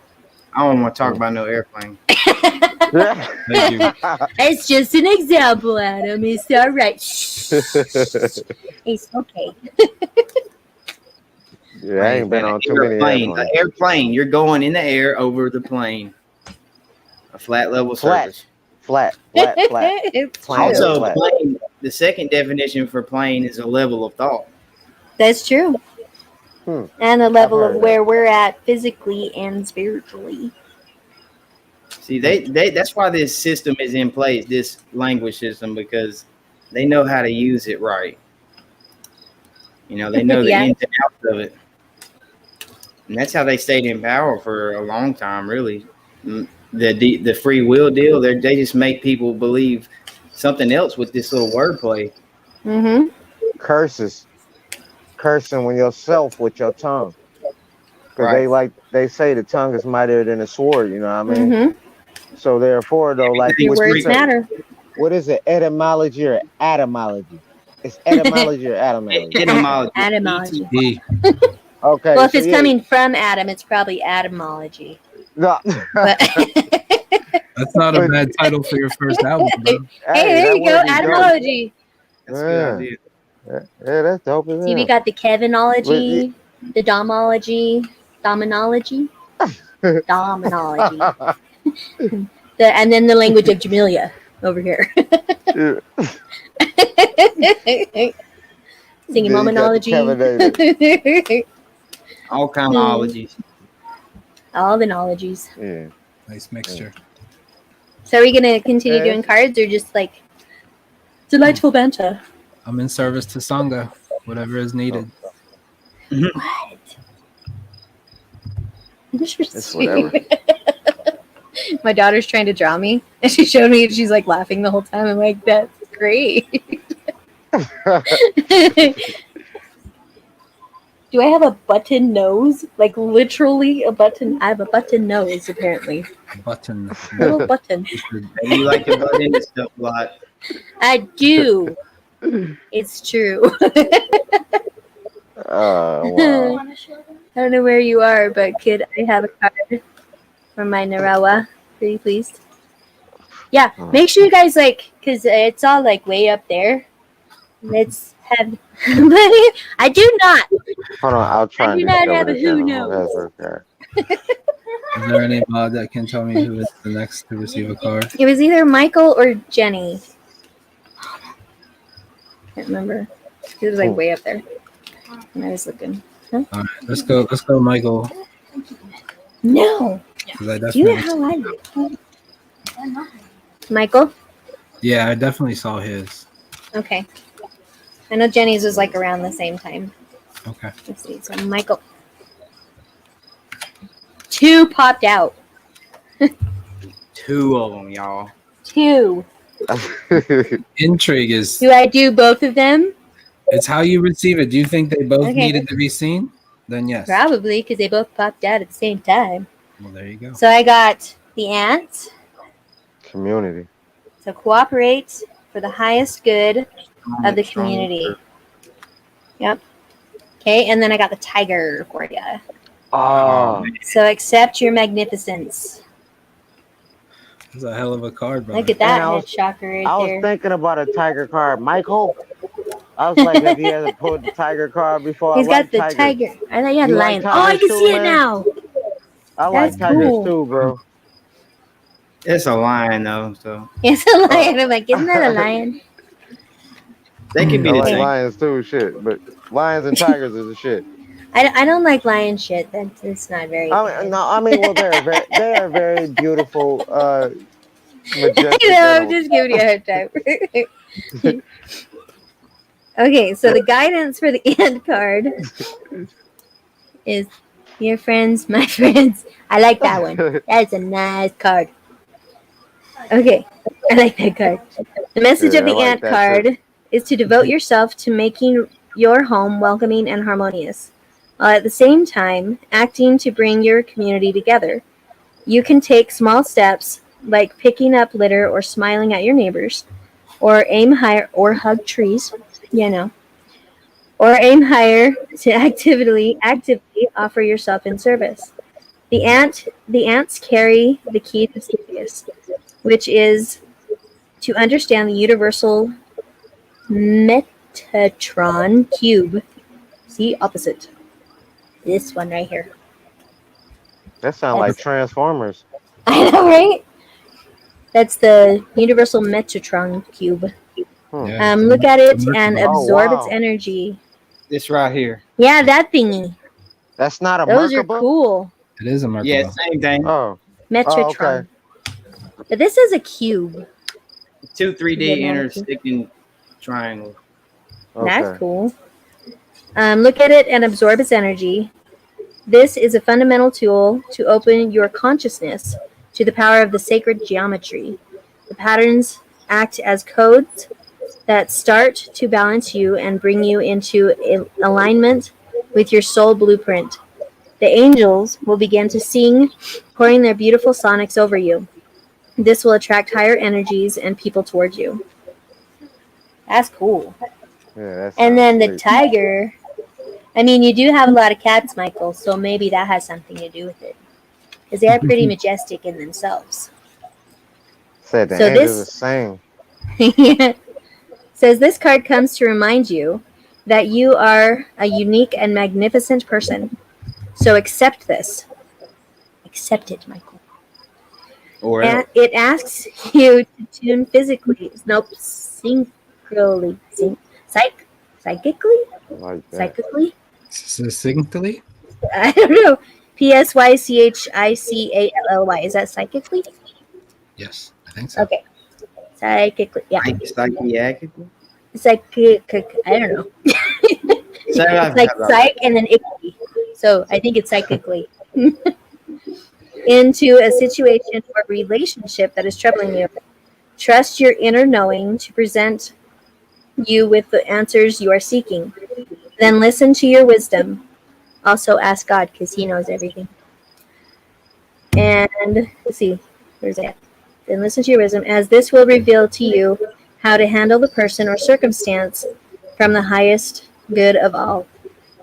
I don't want to talk Mm. about no airplane. Thank you. It's just an example, Adam. It's all right. Shh. It's okay. Yeah, I ain't Right, been man. on too many airplanes. An airplane. You're going in the air over the plane, a flat level Flat, surface. flat. It's Planet true. Also, flat. plane. The second definition for plane is a level of thought. That's true. Hmm. And the I've level of heard that. where we're at physically and spiritually. See, that's why this system is in place, this language system, because they know how to use it right. You know, they know the Yeah. ins and outs of it. And that's how they stayed in power for a long time, really. The free will deal, they just make people believe something else with this little wordplay. Mm-hmm. Curses, cursing when yourself with your tongue, because Right. they say the tongue is mightier than a sword. You know what I mean? Mm-hmm. So therefore, though, like Your Everything's what you free. words say, matter. what is it? Etymology or etymology? It's etymology or etymology. Etymology. Etymology. E. Okay, Well, if so it's yeah, coming from Adam, it's probably etymology. no, But That's not a but bad title for your first album, bro. hey, hey, there that you go. would be dope. Etymology. That's a good Yeah, idea. yeah, that's dope as See, we hell. got the But, Kevinology, the Domology, Dominology, Dominology, and then the language of Jamelia over here. yeah. Singing Then you got the Momonology. All kind of ologies. All the nologies. Yeah. Nice mixture. So are we going to continue Okay. doing cards or just like delightful banter? I'm in service to Sangha, whatever is needed. What? It's whatever. My daughter's trying to draw me, and she showed me, and she's like laughing the whole time. I'm like, that's great. Do I have a button nose? Like literally a button? I have a button nose, apparently. Button. Little button. Maybe you like to butt into stuff a lot. I do. It's true. Wow. I don't know where you are, but kid, I have a card from my Narawa. Pretty pleased. Yeah, make sure you guys like, because it's all like way up there. Let's have. I do not. Hold on, I'll try I and do not discover have a this who in knows. card. Is there any mod that can tell me who is the next to receive a card? It was either Michael or Jenny. Can't remember. It was like way up there when I was looking. All right, let's go, Michael. No. 'Cause I Do you know definitely, how I like Michael? yeah, I definitely saw his. Okay. I know Jenny's was like around the same time. Okay. Let's see. So Michael. 2 popped out. 2 of them, y'all. 2. Intrigue is Do I do both of them? it's how you receive it. Do you think they both Okay. needed to be seen? Then yes. Probably, because they both popped out at the same time. Well, there you go. So I got the ant. Community. So cooperate for the highest good of the community. Yep. Okay, and then I got the tiger for you. Oh, So accept your magnificence. It's a hell of a card, bro. Look at that And I was- head shocker right I was there. thinking about a tiger card, Michael. I was like, have you ever pulled the tiger card before? He's I got the like tiger. I thought you had You a like lion. Oh, I tigers can too, see it man? now. I like That's tigers cool. too, bro. It's a lion, though, so It's a lion. I'm like, isn't that a lion? they could be I the like same. lions too, shit. But lions and tigers is the shit. I don't like lion shit. That's not very good. I mean, well, they are very beautiful, I majestic know, I'm animals. just giving you a hard time. Okay, so the guidance for the ant card is your friends, my friends. I like that one. That's a nice card. Okay, I like that card. The message Yeah, of the I like ant that card is to devote yourself to making your home welcoming and harmonious, while at the same time acting to bring your community together. You can take small steps like picking up litter or smiling at your neighbors, or aim higher or hug trees, or aim higher to actively offer yourself in service. The ants carry the key to Sirius, which is to understand the universal Metatron cube. See, opposite. This one right here. That sounds like Transformers. I know, right? That's the universal Metatron cube. Yeah. Look at it and Oh, absorb wow. its energy. This right here. Yeah, that thingy. That's not a Those are Merkaba? cool. It is a Merkaba. Yeah, same thing. Oh, Metatron. okay. But this is a cube. 2 3D Yeah, intersecting triangle. That's Okay. cool. Look at it and absorb its energy. This is a fundamental tool to open your consciousness to the power of the sacred geometry. The patterns act as codes that start to balance you and bring you into alignment with your soul blueprint. The angels will begin to sing, pouring their beautiful sonics over you. This will attract higher energies and people towards you. That's cool. Yeah, that's And then the tiger. I mean, you do have a lot of cats, Michael, so maybe that has something to do with it. Because they are pretty majestic in themselves. said the so angels this- are saying. Yeah. Says this card comes to remind you that you are a unique and magnificent person. So accept this. Accept it, Michael. Or And it asks you to tune physically. Nope, synchronically. Psychically? Like that. Psychically? Succinctly? I don't know. Psychically. Is that psychically? Yes, I think so. Okay. Psychically. Yeah. psychiatrically. I don't know. So It's like psych and then icky. So I think it's psychically. Into a situation or relationship that is troubling you. Trust your inner knowing to present you with the answers you are seeking. Then listen to your wisdom. Also ask God because He knows everything. And let's see, where's that? Then listen to your wisdom, as this will reveal to you how to handle the person or circumstance from the highest good of all.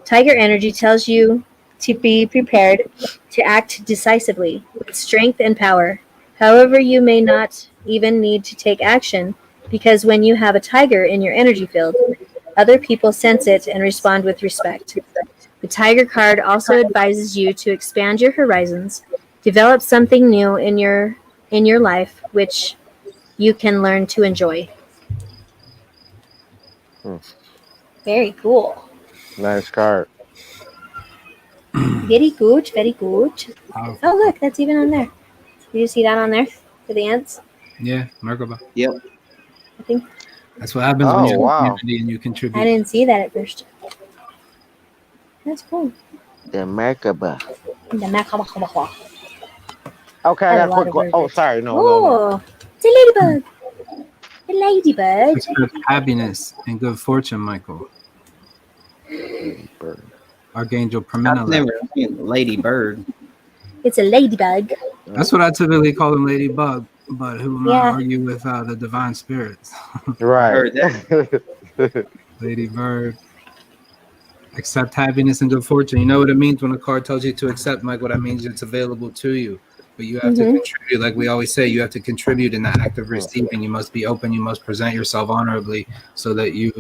Tiger energy tells you to be prepared to act decisively with strength and power. However, you may not even need to take action because when you have a tiger in your energy field, other people sense it and respond with respect. The tiger card also advises you to expand your horizons, develop something new in your life which you can learn to enjoy. Hmm. Very cool. Nice card. Very good, very good. Powerful. Oh, look, that's even on there. Did you see that on there for the ants? Yeah, Merkaba. Yep. I think That's what happens when Oh, you have a wow. community and you I contribute. didn't see that at first. That's cool. The Merkaba. The Macabacabaca. Okay, I I have got a a lot quick of one. Oh, birds. sorry. No. Oh, it's a ladybug. A ladybird. Expect happiness and good fortune, Michael. Bird. Archangel I've Perminelek. never seen Lady Bird. It's a ladybug. That's what I typically call them, Ladybug. But who am I to Yeah. argue with the divine spirits? I Right. heard that. Lady Bird. Accept happiness and good fortune. You know what it means when a card tells you to accept, Mike? What that means, it's available to you. But you have to contribute, like we always say, you have to contribute in the act of receiving. You must be open. You must present yourself honorably so that you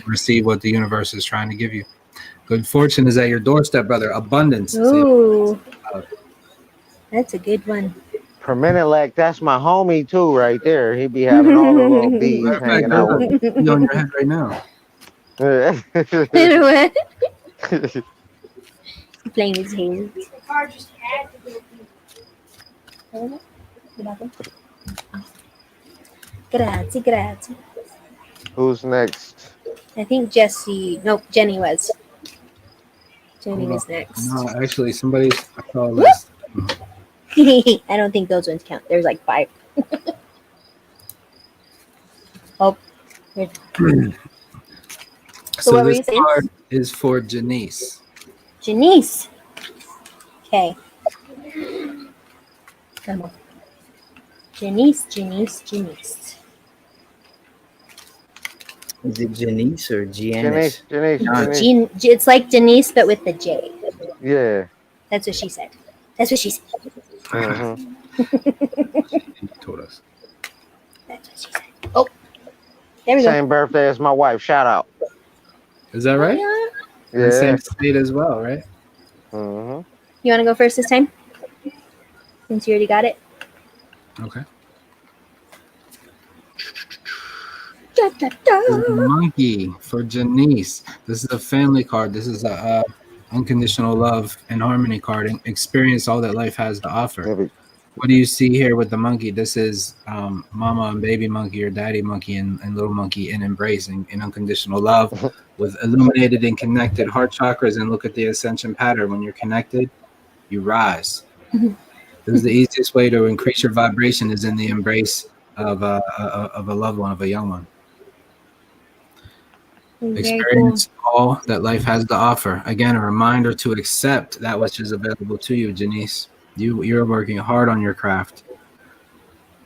receive what the universe is trying to give you. Good fortune is at your doorstep, brother. Abundance. Ooh, that's a good one. Per minute, like that's my homie too, right there. He be having all the little bees Matter of fact, hanging out there's with a bee on your head right now. me. What? Playing his hair. Grazie, grazie. Who's next? I think Jenny was. Jenny Hold was on. next. No, actually, I saw a list. I don't think those ones count. There's like 5. Oh. So what were this you saying? card is for Janice. Janice. Okay. Come on. Janice. Is it Janice or Giannis? Janice. It's like Denise, but with the J. Yeah. That's what she said. That's what she said. Mm-hmm. She told us. That's what she said. Oh, there we go. Same birthday as my wife. Shout out. Is that right? Yeah. The same Yeah. state as well, right? Mm-hmm. You want to go first this time? Since you already got it. Okay. Da, da, da. The monkey for Janice. This is a family card. This is a unconditional love and harmony card. And experience all that life has to offer. What do you see here with the monkey? This is mama and baby monkey, or daddy monkey and little monkey in embracing in unconditional love with illuminated and connected heart chakras. And look at the ascension pattern. When you're connected, you rise. This is the easiest way to increase your vibration, is in the embrace of a loved one, of a young one. Experience all that life has to offer. Again, a reminder to accept that which is available to you, Janice. You're working hard on your craft.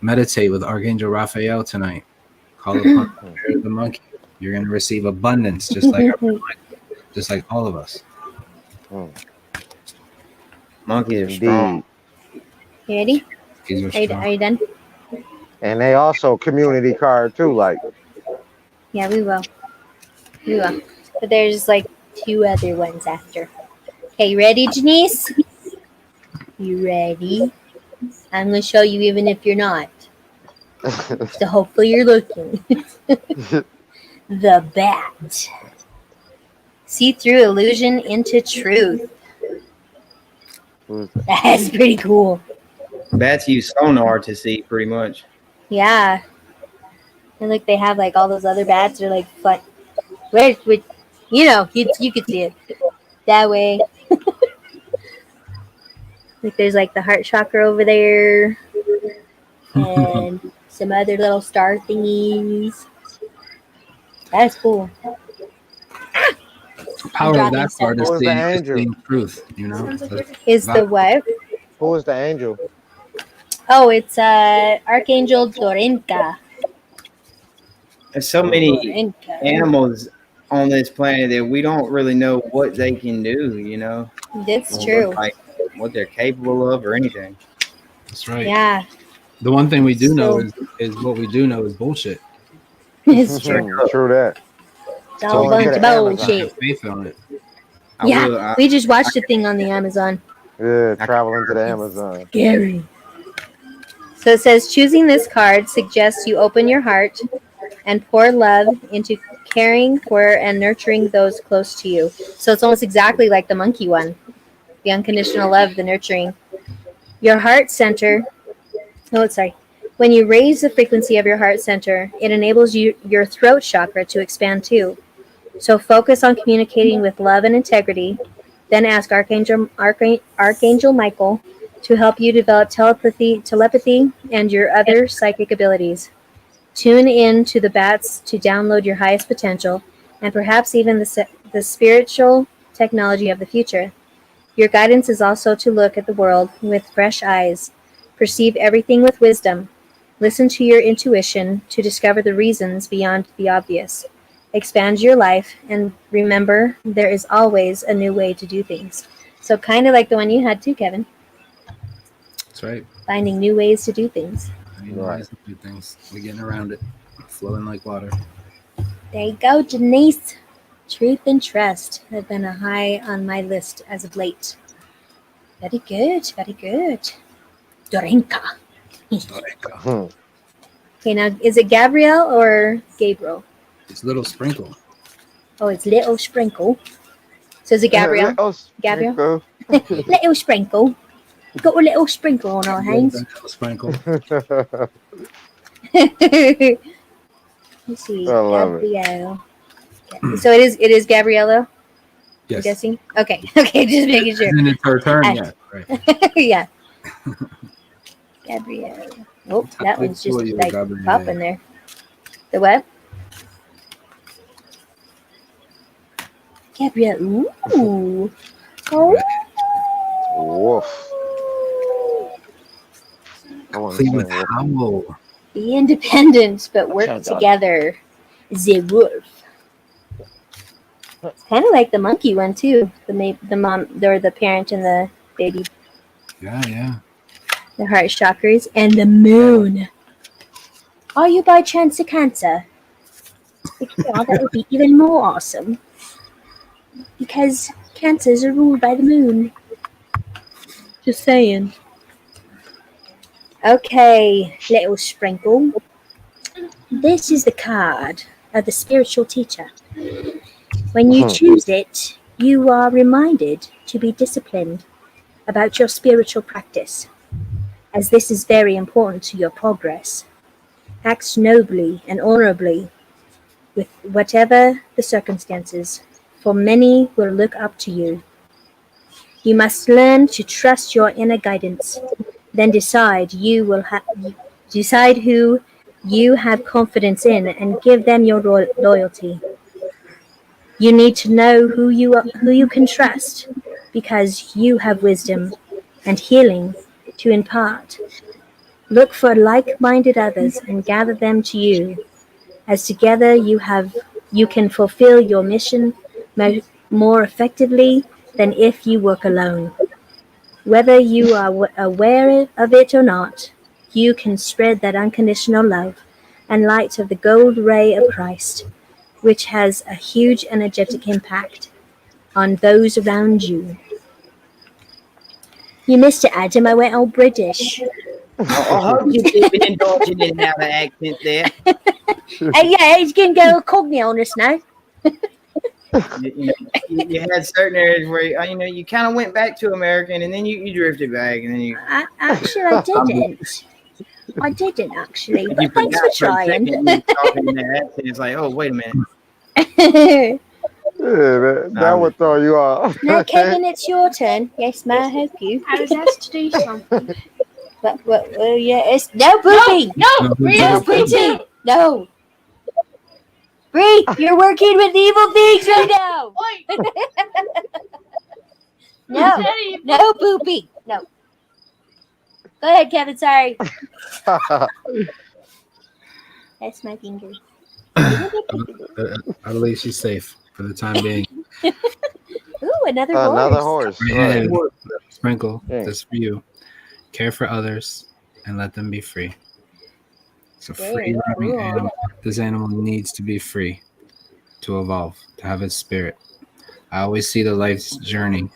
Meditate with Archangel Raphael tonight. Call upon the monkey. You're going to receive abundance, just like all of us. Monkeys are strong. You ready? These Are you done? And they also community card too, like. Yeah, we will. But there's like 2 other ones after. Okay, you ready, Janice? You ready? I'm going to show you even if you're not. So hopefully you're looking. The bat. See through illusion into truth. That's pretty cool. Bats use sonar to see, pretty much. Yeah. And like they have like all those other bats are like fun. Where, you could see it that way. Like there's like the heart chakra over there, and some other little star thingies. That's cool. Power of dropping that stuff. part Who is is the angel? seeing truth, you know. Is the what? Who is the angel? Oh, it's Archangel Dorinka. There's so many Dorinka. animals on this planet that we don't really know what they can do, you know, That's or true. like what they're capable of or anything. That's right. Yeah, The one thing we do know So- is what we do know is bullshit. it's true. True that. It's all a Going to bunch of the Amazon. bullshit. Faith on it. Yeah, we just watched a thing on the Amazon. Yeah, traveling to the Amazon. Scary. So it says choosing this card suggests you open your heart and pour love into caring for and nurturing those close to you. So it's almost exactly like the monkey one. The unconditional love, the nurturing. Your heart center. Oh, sorry. When you raise the frequency of your heart center, it enables your throat chakra to expand too. So focus on communicating with love and integrity. Then ask Archangel Michael to help you develop telepathy, and your other psychic abilities. Tune in to the bats to download your highest potential, and perhaps even the spiritual technology of the future. Your guidance is also to look at the world with fresh eyes, perceive everything with wisdom, listen to your intuition to discover the reasons beyond the obvious. Expand your life and remember there is always a new way to do things. So, kind of like the one you had too, Kevin, That's right. finding new ways to do things. Right. Do things. We're getting around it. Flowing like water. There you go, Janice. Truth and trust have been a high on my list as of late. Very good, very good. Dorinka. Okay, now is it Gabrielle or Gabriel? It's little sprinkle. Oh, it's Little Sprinkle. So is it Gabrielle? Gabrielle? Little Sprinkle. Got a little sprinkle on our hands. Little sprinkle. Let's see. I love Gabrielle. So it is Gabriella? Yes. I'm guessing? Okay. Okay, just making sure. And it's her turn, yeah. Right. Yeah. Gabrielle. Oh, that one's just like popping there. The what? Gabrielle. Ooh. Oh. Woof. Complete with howl. Be independent, but work together. The wolf. It's kind of like the monkey one too. The mom, or the parent and the baby. Yeah. The heart chakras and the moon. Are you by chance a Cancer? If you are, that would be even more awesome. Because Cancers are ruled by the moon. Just saying. Okay, little sprinkle. This is the card of the spiritual teacher. When you choose it, you are reminded to be disciplined about your spiritual practice, as this is very important to your progress. Act nobly and honorably with whatever the circumstances, for many will look up to you. You must learn to trust your inner guidance, then decide who you have confidence in and give them your loyalty. You need to know who you can trust, because you have wisdom and healing to impart. Look for like-minded others and gather them to you, as together you can fulfill your mission more effectively than if you work alone. Whether you are aware of it or not, you can spread that unconditional love and light of the gold ray of Christ, which has a huge energetic impact on those around you. You missed it, Adam. I went all British. I hope you've been indulging in another accent there. Yeah, it's going to go cockney on us now. You had certain areas where you kind of went back to American, and then you drifted back, and then you. Actually, I didn't. I didn't actually, You but thanks for forgot for a second trying. you was talking in that accent. It's like, oh, wait a minute. Yeah, that would throw you off. Now, Kevin, it's your turn. Yes, may I help you? I was asked to do something. But yes. No pooping! No, Bree No has to pooping! do. No! Bree, you're working with evil things right now! Wait, No! Daddy, No pooping! No. Go ahead, Kevin, sorry. That's my finger. At least she's safe for the time being. Ooh, another Another horse. horse. Right. Right. Sprinkle Yeah. this for you. Care for others and let them be free. So free Very roaming cool. animal. This animal needs to be free to evolve, to have its spirit. I always see the life's journey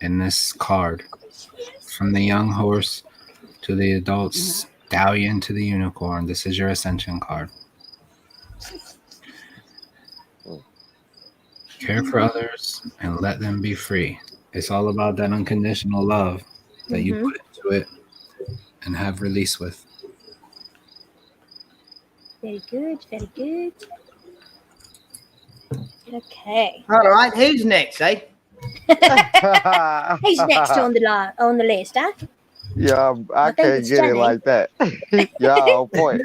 in this card. From the young horse to the adult stallion to the unicorn. This is your ascension card. Care for others and let them be free. It's all about that unconditional love that you put into it and have release with. Very good, very good. Okay. All right, who's next, eh? Who's next on the list, huh? Yeah, I think can't it's get it Jenny. like that. Yeah, on point.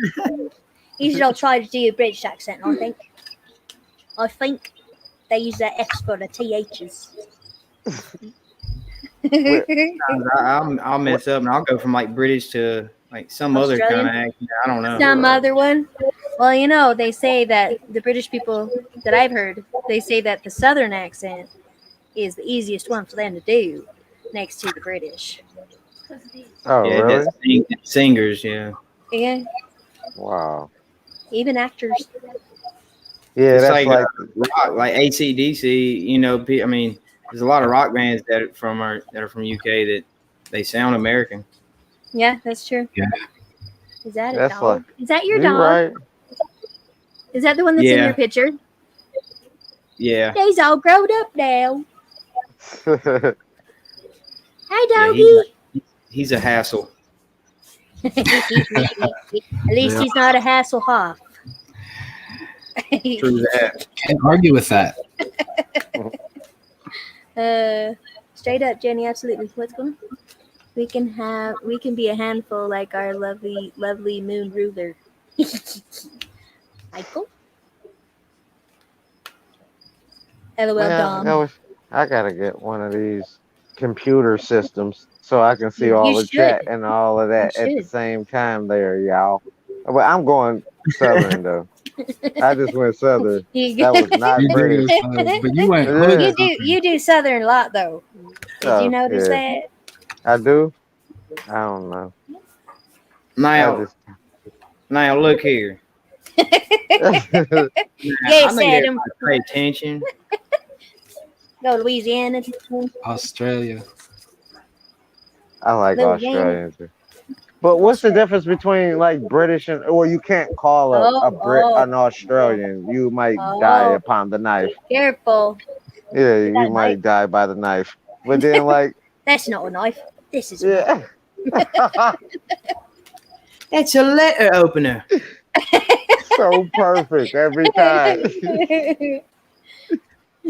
You should all try to do a British accent, I think. I think they use that X for the THs. I'll mess up and I'll go from like British to like some other kind of Australian? accent. I don't know. Some other one. Well, you know, they say that the British people that I've heard, they say that the Southern accent is the easiest one for them to do next to the British. Oh, Yeah, really? that's singers, yeah. Yeah, Wow. even actors. Yeah, It's that's like rock, like AC/DC. You know, I mean, there's a lot of rock bands that are from UK that they sound American. Yeah, that's true. Yeah. Is that a That's dog? like- Is that your you dog? right. Is that the one that's in Yeah. your picture? Yeah. He's all grown up now. Hi, Yeah, doggy. he's a hassle. At least he's not a Hasselhoff. True that. Can't argue with that. Straight up, Jenny. Absolutely. What's going on? We can be a handful like our lovely moon ruler. Michael. LOL, Dom. I gotta get one of these computer systems so I can see You all the should. chat and all of that You at the should. same time there, y'all. But I'm going Southern though. I just went Southern. That was not You British. did, but you went Yeah. hood. You do Southern a lot though. Did Oh, you notice yeah. I do. I don't know. Now look here. that? I Yes, think Adam. everybody pay attention. Go to Louisiana. Australia. I like Louisiana. Australians. But what's the difference between like British and, or you can't call a Brit an Australian? You might die upon the knife. Careful. Yeah, you That might die by the knife. But then like, That's not a knife. This is yeah. It's a letter opener. So perfect every time. Oh,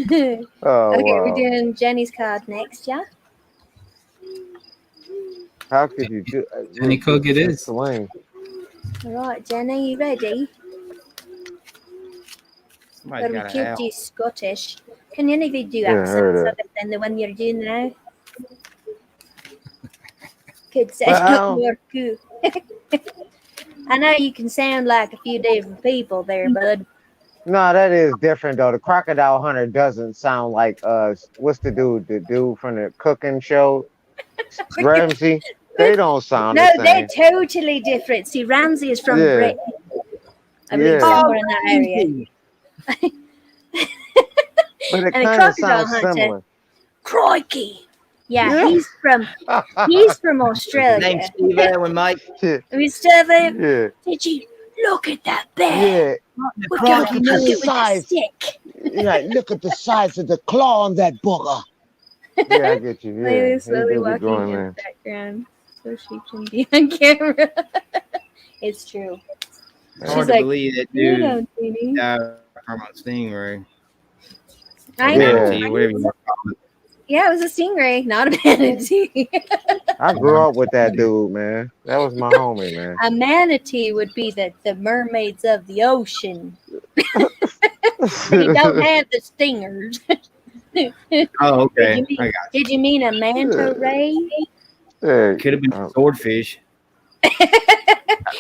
Okay, wow. we're doing Jenny's card next, yeah? How could you do Jenny Cook it is. Lane. All right, Jenny, you ready? Somebody's Gotta got be to help. cute, Scottish. Can any of you do Yeah, I accents heard it. other than the one you're doing now? Could say Well, more cool. I know you can sound like a few different people there, bud. No, that is different though. The Crocodile Hunter doesn't sound like what's the dude from the cooking show? Ramsey. They don't sound No, the they're same. totally different. See, Ramsey is from Yeah. Britain. I believe Yeah. somewhere in that area. But it And a kind of crocodile sounds hunter. similar. Crikey. Yeah, Yeah. he's from Australia. Name's Steve Irwin, mate. Yeah. Are we still there? Yeah. Did you look at that bear? Yeah. We're going Crikey, to knock it with a size. stick. Like, look at the size of the claw on that booger. Yeah, I get you. Yeah, Lady he slowly do be walking going in there. the background. So she can be on camera. It's true. It's She's hard to like, believe that you dude know, Jeannie. died from a stingray. I Or know. manatee, whatever you want to call it. Yeah, it was a stingray, not a manatee. I grew up with that dude, man. That was my homie, man. A manatee would be the mermaids of the ocean. They don't have the stingers. Oh, okay. Did you mean, I got did you mean a manta ray? Yeah. it. Could have been a swordfish.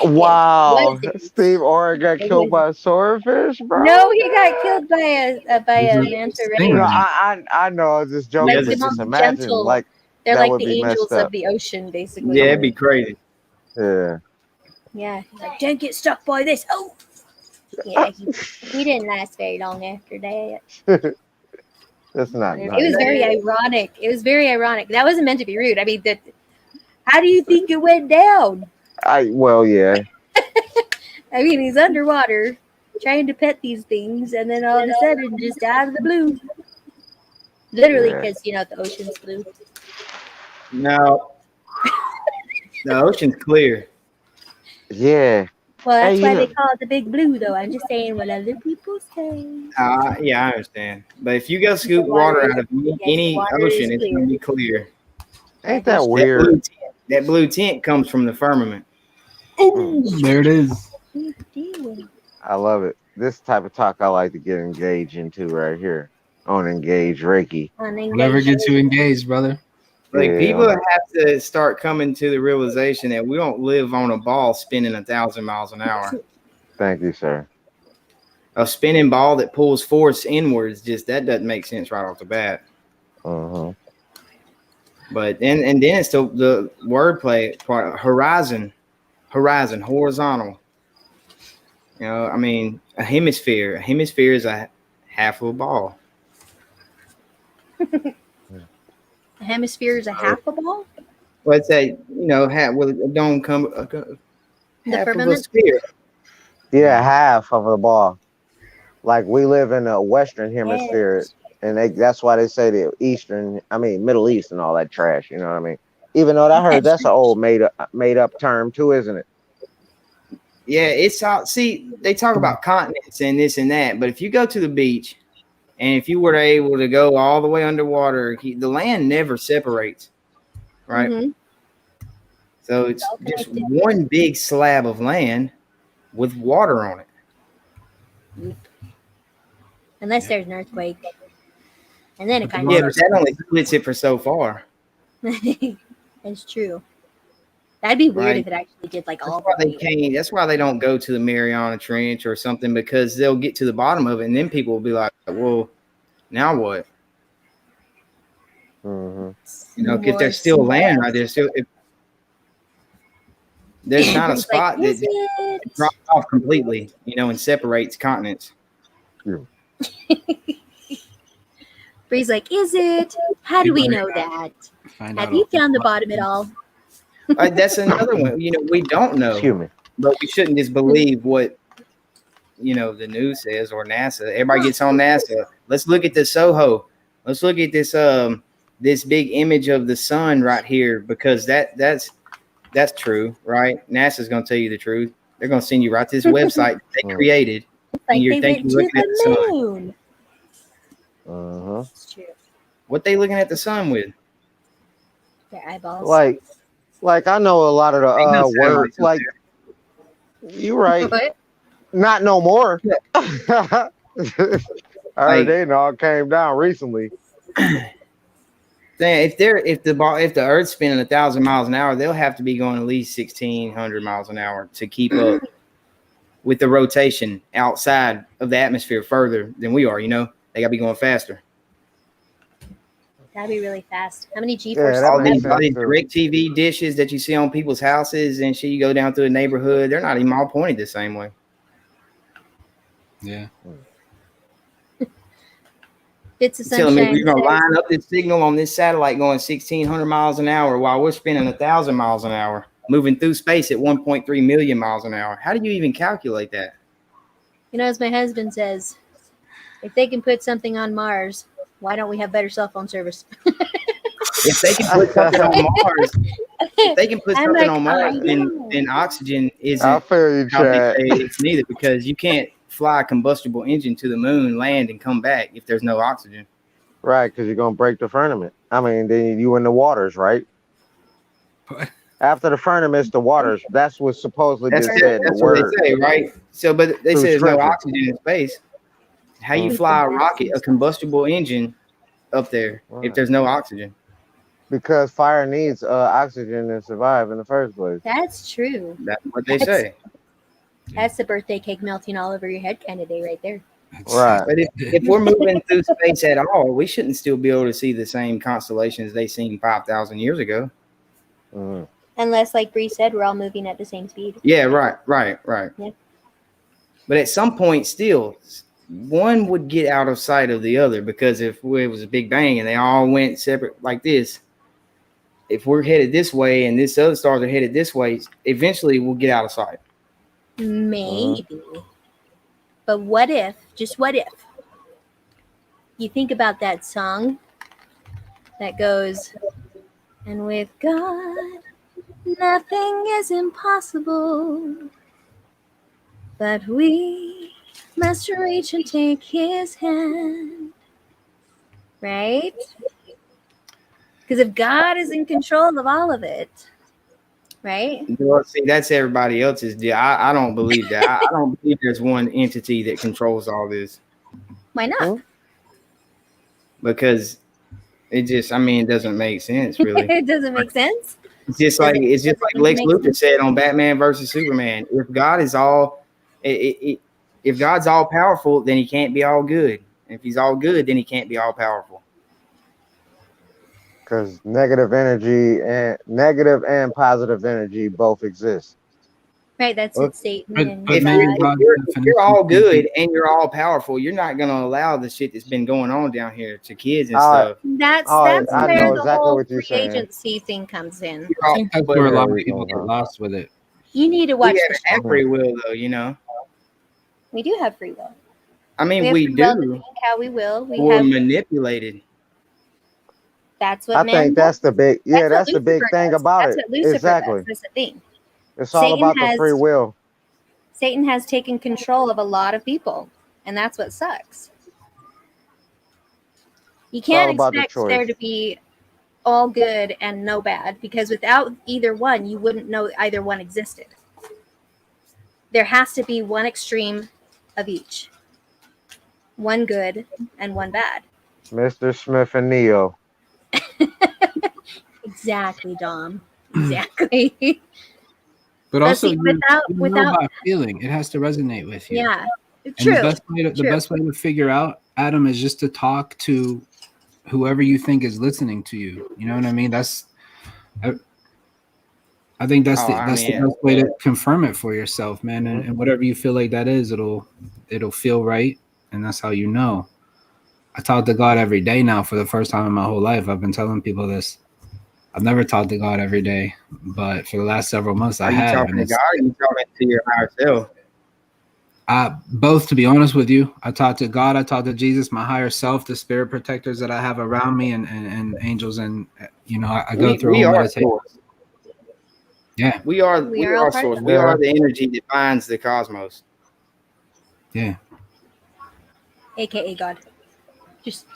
Wow, Was it? Steve Orr got It killed was- by a swordfish, bro. No, he got killed by a It's a manta ray. stinger. No, I know. I was just joking, Yeah, Like but the just most imagine, gentle. like They're that like would the be angels messed of up. the ocean, basically. Yeah, it'd be crazy. Yeah. Yeah. He's like, don't get stuck by this. Oh. Yeah, he didn't last very long after that. That's not It nice. was very ironic. It was very ironic. That wasn't meant to be rude. I mean, how do you think it went down? Well, yeah. I mean, he's underwater trying to pet these things, and then all of a sudden, just out of the blue. Literally, Yeah. because, the ocean's blue. No, the ocean's clear. Yeah. Well, that's Hey, why you they know- call it the big blue, though. I'm just saying what other people say. Yeah, I understand. But if you go scoop The water water is- out of yes, any water ocean, is it's going to be clear. Ain't That that is That weird? blue, tint, that blue tint comes from the firmament. There it is. I love it. This type of talk I like to get engaged into right here on Engage Reiki. Whatever gets you engaged, brother. Like Yeah, people on have to start coming to the realization that we don't live on a ball spinning 1,000 miles an hour. Thank you, sir. A spinning ball that pulls force inwards, just that doesn't make sense right off the bat. Uh-huh. But then it's the wordplay part, horizon, horizontal. I mean, a hemisphere. A hemisphere is a half of a ball. A hemisphere is a half a ball? Let's say, half with a dome come half of a firmament? sphere. Yeah, half of a ball. Like we live in a Western hemisphere, Yes. and that's why they say the Middle East and all that trash. You know what I mean? Even though I heard that's an old made up term too, isn't it? Yeah, it's all. See, they talk about continents and this and that, but if you go to the beach, and if you were able to go all the way underwater, the land never separates, right? Mhm. So it's all just connected. one big slab of land with water on it. Unless there's an earthquake. And then it kind Yeah, of. but that only splits it for so far. That's true. That'd be weird Right. if it actually did like all That's why the they way. can't. That's why they don't go to the Mariana Trench or something, because they'll get to the bottom of it, and then people will be like, "Well, now what?" Mm-hmm. If More there's still land smart. right there, there's not a It's like, spot is that it? drops off completely, and separates continents. Bree's like, is it? How do we know that? Find Have out you all- found the bottom at all? That's another one. We don't know, Excuse me. but we shouldn't just believe what the news says or NASA. Everybody gets on NASA. Let's look at the Soho. Let's look at this big image of the sun right here, because that's true, right? NASA's going to tell you the truth. They're going to send you right to this website they created, Like and you're they thinking went you're to looking at the sun. the moon. Uh-huh. It's true. What they looking at the sun with? Their eyeballs. Like I know a lot of the Ain't no words. satellites up Like you right. What? Not no more. I heard they all came down recently. If the Earth's spinning 1,000 miles an hour, they'll have to be going at least 1,600 miles an hour to keep up with the rotation outside of the atmosphere further than we are. They got to be going faster. That'd be really fast. How many G-forces? that All makes these sense, too. direct TV dishes that you see on people's houses and shit, you go down through a neighborhood, they're not even all pointed the same way. Yeah. Bits of Telling me sunshine. we're gonna line up this signal on this satellite going 1,600 miles an hour while we're spinning 1,000 miles an hour, moving through space at 1.3 million miles an hour. How do you even calculate that? As my husband says, if they can put something on Mars, why don't we have better cell phone service? If they can put something on Mars, if they can put I'm something like, on I Mars, know. then oxygen I isn't feel you, how they Chad. say it's neither, because you can't fly a combustible engine to the moon, land, and come back if there's no oxygen. Right, because you're gonna break the firmament. I mean, then you in the waters, right? But After the firmament's the waters. That's what's supposedly been said. The That's what they word say, right? So, but they through say there's no scripture. oxygen in space. How you Mm, fly a rocket, a combustible engine, up there if right. there's no oxygen? Because fire needs oxygen to survive in the first place. That's true. That's what they That's say. that's the birthday cake melting all over your head kind of day right there. Right. But if we're moving through space at all, we shouldn't still be able to see the same constellations they seen 5,000 years ago. Mm. Unless, like Bree said, we're all moving at the same speed. Yeah, right. Yeah. But at some point, still, one would get out of sight of the other, because if it was a big bang and they all went separate like this, if we're headed this way and this other stars are headed this way, eventually we'll get out of sight. Maybe. But what if, just what if, you think about that song that goes, and with God, nothing is impossible, but we must reach and take his hand. Right? Because if God is in control of all of it, right? Well, see, that's everybody else's deal. I don't believe that. I don't believe there's one entity that controls all this, Why not? because it just, I mean, it doesn't make sense, really. It doesn't make sense. It's just like Lex Luthor said on Batman versus Superman. If God is all, if God's all powerful, then he can't be all good. If he's all good, then he can't be all powerful. Because negative and positive energy both exist. Right, that's Well, what Satan but- and but If maybe God. God's if you're all definition- good and you're all powerful, you're not going to allow the shit that's been going on down here to kids and I- stuff. That's Oh, that's I where know the exactly whole what you're free saying. agency thing comes in. You're I all- think that's but where a lot Yeah, of we people going get on. lost with it. You need to watch we the show. have free will, though, you know. We do have free will. I mean, have we free will to do. think how we will. We We're have. manipulated. That's what I man think that's the big, what that's the big Lucifer thing does. about That's it. what Lucifer Exactly. does. That's the thing. It's all Satan about the has- free will. Satan has taken control of a lot of people, and that's what sucks. You all can't about the expect there choice. to be all good and no bad, because without either one, you wouldn't know either one existed. There has to be one extreme of each. One good and one bad. Mr. Smith and Neo. Exactly, Dom. Exactly. But But also, see, you know without about feeling. It has to resonate with you. yeah. And True. the best way to figure out, Adam, is just to talk to whoever you think is listening to you. You know what I mean? I think that's the best way to confirm it for yourself, man. And whatever you feel like that is, it'll feel right, and that's how you know. I talk to God every day now for the first time in my whole life. I've been telling people this. I've never talked to God every day, but for the last several months I have. Are you talking to God, or are you talking to your higher self? Both, to be honest with you. I talk to God, I talk to Jesus, my higher self, the spirit protectors that I have around me, and angels, and I go through We a are meditation. source. Yeah. We are all part source. of We it. are the energy that binds the cosmos. Yeah. AKA God. Just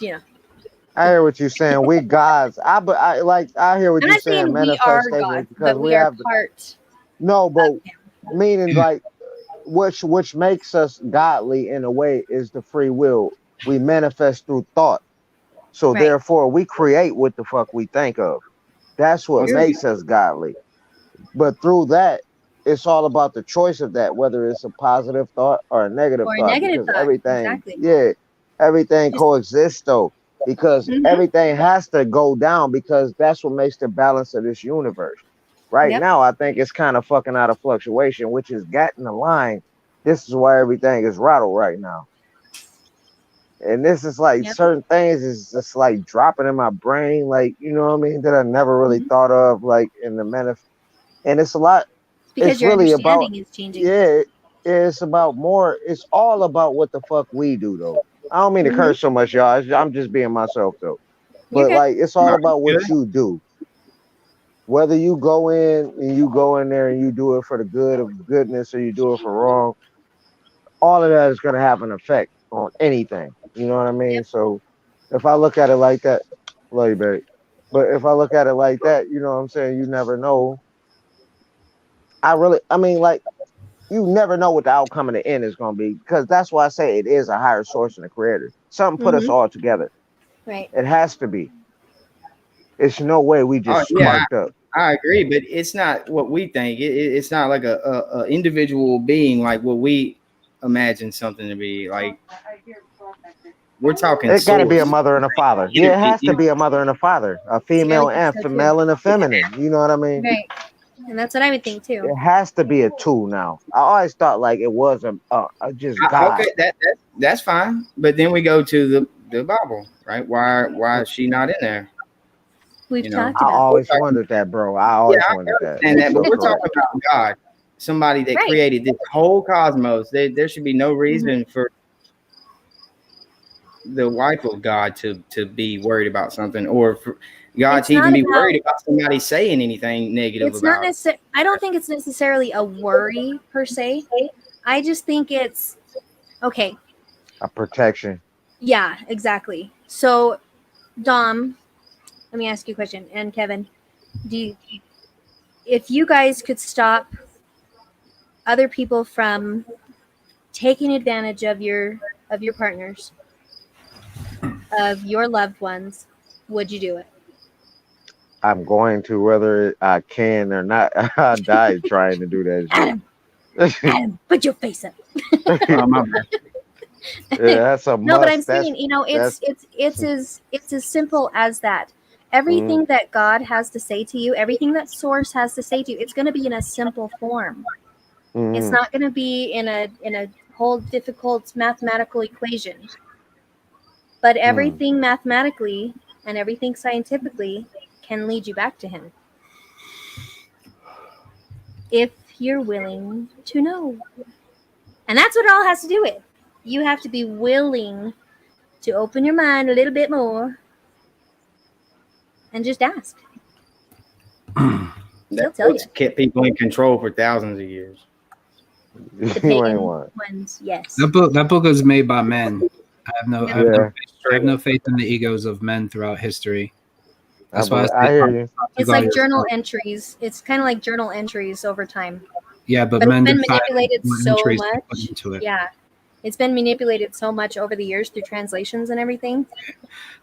I hear what you're saying. We gods. I hear what I'm you're not saying. saying we are Manifestation, God, because but we are have the, part. no, but meaning like which makes us godly in a way is the free will. We manifest through thought. So Right. therefore we create what the fuck we think of. That's what Well, makes us godly. But through that, it's all about the choice of that, whether it's a positive thought or a negative Or a thought. negative Because thought, everything, exactly. everything Just- coexists though. Because Mhm. everything has to go down, because that's what makes the balance of this universe. Right Yep. now, I think it's kind of fucking out of fluctuation, which is getting the line. This is why everything is rattled right now. And this is like Yep. certain things is just like dropping in my brain, like, you know what I mean, that I never really Mhm. thought of, like in the and it's a lot. because It's your really about, understanding is changing. it's about more. It's all about what the fuck we do, though. I don't mean to Mhm. curse so much, y'all. I'm just being myself, though. You're But good. like, it's all No, about what good. you do. Whether you go in and you go in there and you do it for the good of goodness or you do it for wrong, all of that is going to have an effect on anything. You know what I mean? Yep. So if I look at it like that, love you, babe. But if I look at it like that, you know what I'm saying? You never know. I mean, like, you never know what the outcome of the end is going to be because that's why I say it is a higher source than the creator. Something put us Mm-hmm. all together. Right. It has to be. It's no way we Oh just yeah, sparked up. I agree, but it's not what we think. It's not like a individual being like what we imagine something to be. Like we're talking It got to be a source, mother and a father. Yeah, it energy. has to be a mother and a father, a See, I female would think and so too. female and a feminine. You know what I mean? Right. And that's what I would think too. It has to be a two now. I always thought like it was a just God. Okay, that's fine. But then we go to the Bible, right? Why is she not in there? We've You know, talked I about we're always talking, wondered that, bro. I yeah, always I wondered that. understand You're that, but so we're correct. talking about God, somebody that right. created this whole cosmos. There should be no Mm-hmm. reason for the wife of God to be worried about something, or for God It's to even not be about. worried about somebody saying anything negative It's not about. necessary. I don't think it's necessarily a worry per se. I just think it's okay. A protection. Yeah, exactly. So, Dom, let me ask you a question, and Kevin, do you, if you guys could stop other people from taking advantage of your partners, of your loved ones, would you do it? I'm going to whether I can or not. I died trying to do that Adam, shit. Adam, put your face up. Yeah, My bad. that's a No, but I'm must. saying, That's it's as simple as that. mm, Everything that God has to say to you, everything that Source has to say to you, it's going to be in a simple form. It's mm, not going to be in a whole difficult mathematical equation. But mm. everything mathematically and everything scientifically can lead you back to Him if you're willing to know. And that's what it all has to do with. You have to be willing to open your mind a little bit more and just ask. He'll That tell you. book's kept people in control for thousands of years. The You ain't pagan one. ones, yes. That book was made by men. I have no Yeah, I have no faith in the egos of men throughout history. I That's why I believe, say I hear you. It's God like yourself. journal entries. It's kind of like journal entries over time. Yeah, but But it's men been decide manipulated what so entries to put much. into it. Yeah. It's been manipulated so much over the years through translations and everything.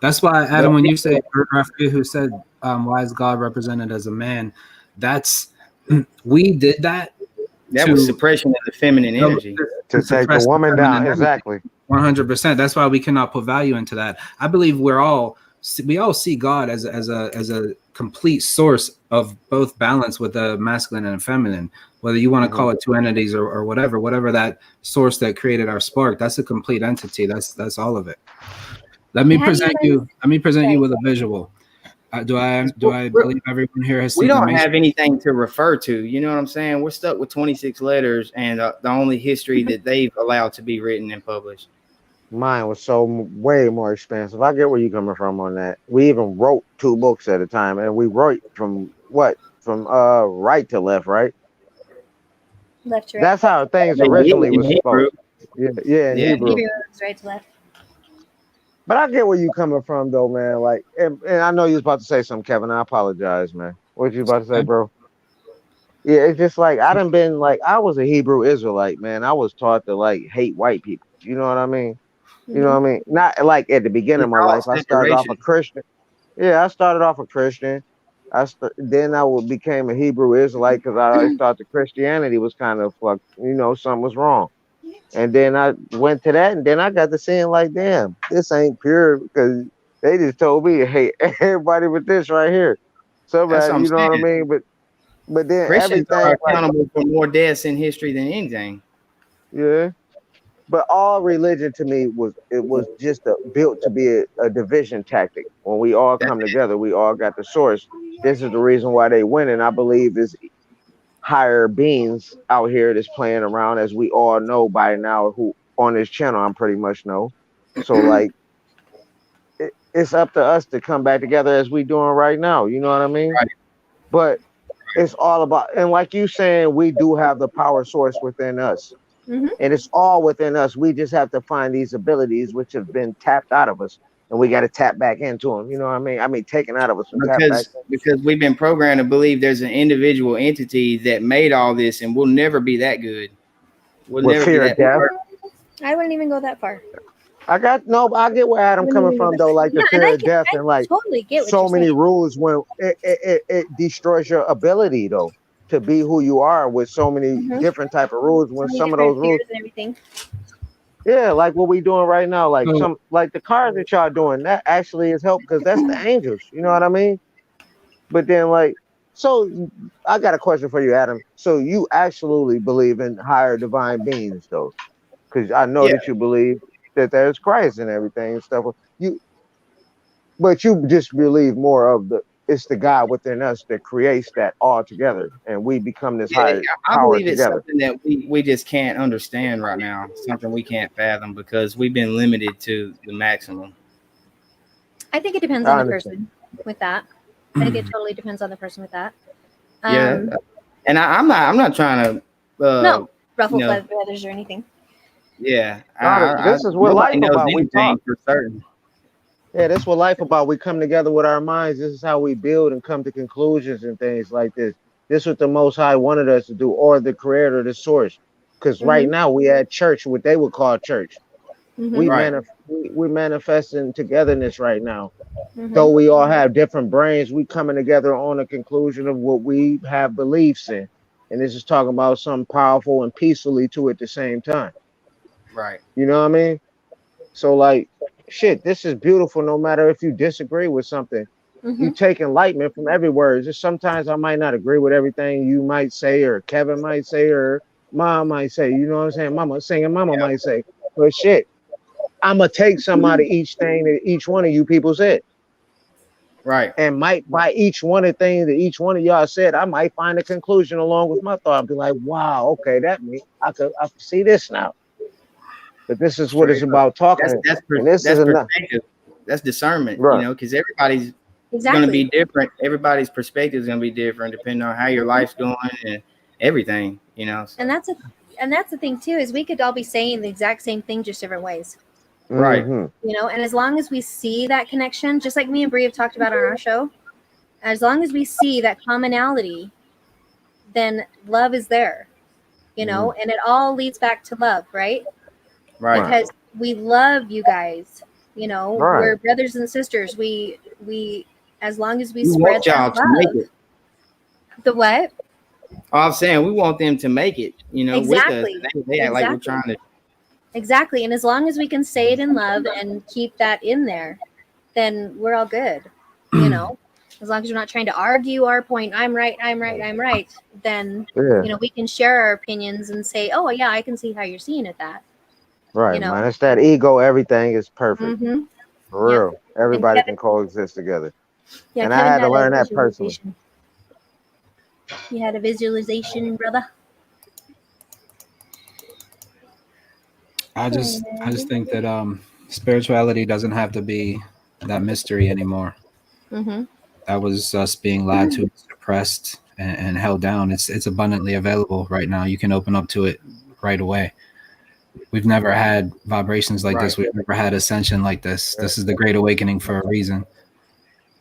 That's why, But Adam, when you say, or I forget who said, why is God represented as a man? That's we did that that was to suppression of the feminine energy. To take the suppress the woman down. feminine energy. Exactly. 100%. That's why we cannot put value into that. I believe we all see God as a complete source of both balance with the masculine and feminine. Whether you want to call it two entities or whatever that source that created our spark, that's a complete entity. That's all of it. Let me How do you present guys? you. Let me present you Right. with a visual. Do I We're- believe everyone here has we seen the don't Matrix? have anything to refer to. You know what I'm saying? We're stuck with 26 letters and the only history that they've allowed to be written and published. Mine was way more expensive. I get where you're coming from on that. We even wrote two books at a time, and we wrote from what? From right to left, right? Left to right. That's how things They did originally in was Hebrew. supposed. Yeah, yeah, in Yeah. In Hebrew. Hebrew, it was right to left. But I get where you coming from, though, man. Like, and I know you was about to say something, Kevin. I apologize, man. What you about to say, bro? Yeah, it's just like I done been like I was a Hebrew Israelite, man. I was taught to like hate white people. You know what I mean? You know Mm-hmm. what I mean? Not like at the beginning of It's my all life. I started off a separation. Christian. Yeah, I started off a Christian. Then became a Hebrew Israelite because I always thought the Christianity was kind of like something was wrong. And then I went to that, and then I got to seeing like, damn, this ain't pure because they just told me to hate everybody with this right here. That's what Somebody, I'm you know what I saying. mean? But then Christians everything are like accountable for more deaths in history than anything. yeah. But all religion to me was just built to be a division tactic. When we all That's come together, we all got the source. This is the reason why they win, and I believe is higher beings out here that's playing around, as we all know by now. Who on this channel, I'm pretty much know. So like, it's up to us to come back together as we doing right now. You know what I mean? right. But it's all about, and like you saying, we do have the power source within us, Mm-hmm. and it's all within us. We just have to find these abilities which have been tapped out of us, and we got to tap back into them. You know what I mean? I mean, taken out of us and tap back. Because we've been programmed to believe there's an individual entity that made all this, and we'll never be that good. We'll With never be fear of that. death. I wouldn't even go that far. I got no, but I get where I Adam wouldn't coming even go from that though, far. like the Yeah, and fear of death I and like totally get what so you're many saying. rules when it destroys your ability though to be who you are with so many Mm-hmm. different type of rules. So When many some of different those rules, fears and everything. yeah, like what we doing right now, like So, some like the cars that y'all doing, that actually is help because that's the angels. You know what I mean? But then like, so I got a question for you, Adam. So you absolutely believe in higher divine beings though? Because I know Yeah, that you believe that there's Christ and everything and stuff. You, but you just believe more of the it's the God within us that creates that all together, and we become this yeah. higher I power believe it's together. something that we just can't understand right now. Something we can't fathom because we've been limited to the maximum. I think it depends on I the understand. person with that. I think it totally depends on the person with that. Yeah, and I'm not trying to, No you ruffle know, feathers or anything. yeah. This is what Nobody life knows about. We talk. anything for certain. Yeah, that's what life about. We come together with our minds. This is how we build and come to conclusions and things like this. This is what the Most High wanted us to do, or the Creator, the Source. Because right Mm-hmm. now we at church, what they would call church. Mm-hmm. We Right. we're manifesting togetherness right now. Mm-hmm. Though we all have different brains, we coming together on a conclusion of what we have beliefs in. And this is talking about something powerful and peacefully too at the same time. Right. You know what I mean? So like shit, this is beautiful no matter if you disagree with something. Mm-hmm. You take enlightenment from every word. Just sometimes I might not agree with everything you might say or Kevin might say or mom might say. You know what I'm saying? Mama Yeah. might say. But shit, I'ma take some out of each thing that each one of you people said. Right. And might by each one of the things that each one of y'all said, I might find a conclusion along with my thought. I'd be like, wow, okay, that means I could see this now. But this is what it's Straight up. about talking. And this is That's enough. perspective. That's discernment. You Right. know, because everybody's going to Exactly. be different. Everybody's perspective is going to be different depending on how your life's going and everything. You know. So. And that's the thing too, is we could all be saying the exact same thing, just different ways. Right. You know, and as long as we see that connection, just like me and Bree have talked about on our show, as long as we see that commonality, then love is there. You know, and it all leads back to love, right? Right. Because we love you guys. You know, Right. we're brothers and sisters. We as long as we We spread want y'all that to make love. it. The what? I'm saying we want them to make it. You know, with us. Exactly. They act like we're Exactly. trying to. Exactly. And as long as we can say it in love and keep that in there, then we're all good. You know, as long as we're not trying to argue our point, I'm right, then, Yeah. you know, we can share our opinions and say, oh, yeah, I can see how you're seeing it that, Right, you know. man. It's that ego, everything is perfect. Mm-hmm. For Yep. real. Everybody can coexist together. Yeah, And I Kevin had to had a learn that personally. visualization. You had a visualization, brother? I just think that spirituality doesn't have to be that mystery anymore. Mm-hmm. That was us being lied to, suppressed, and held down. It's abundantly available right now. You can open up to it right away. We've never had vibrations like this. We've never had ascension like this. This is the Great Awakening for a reason.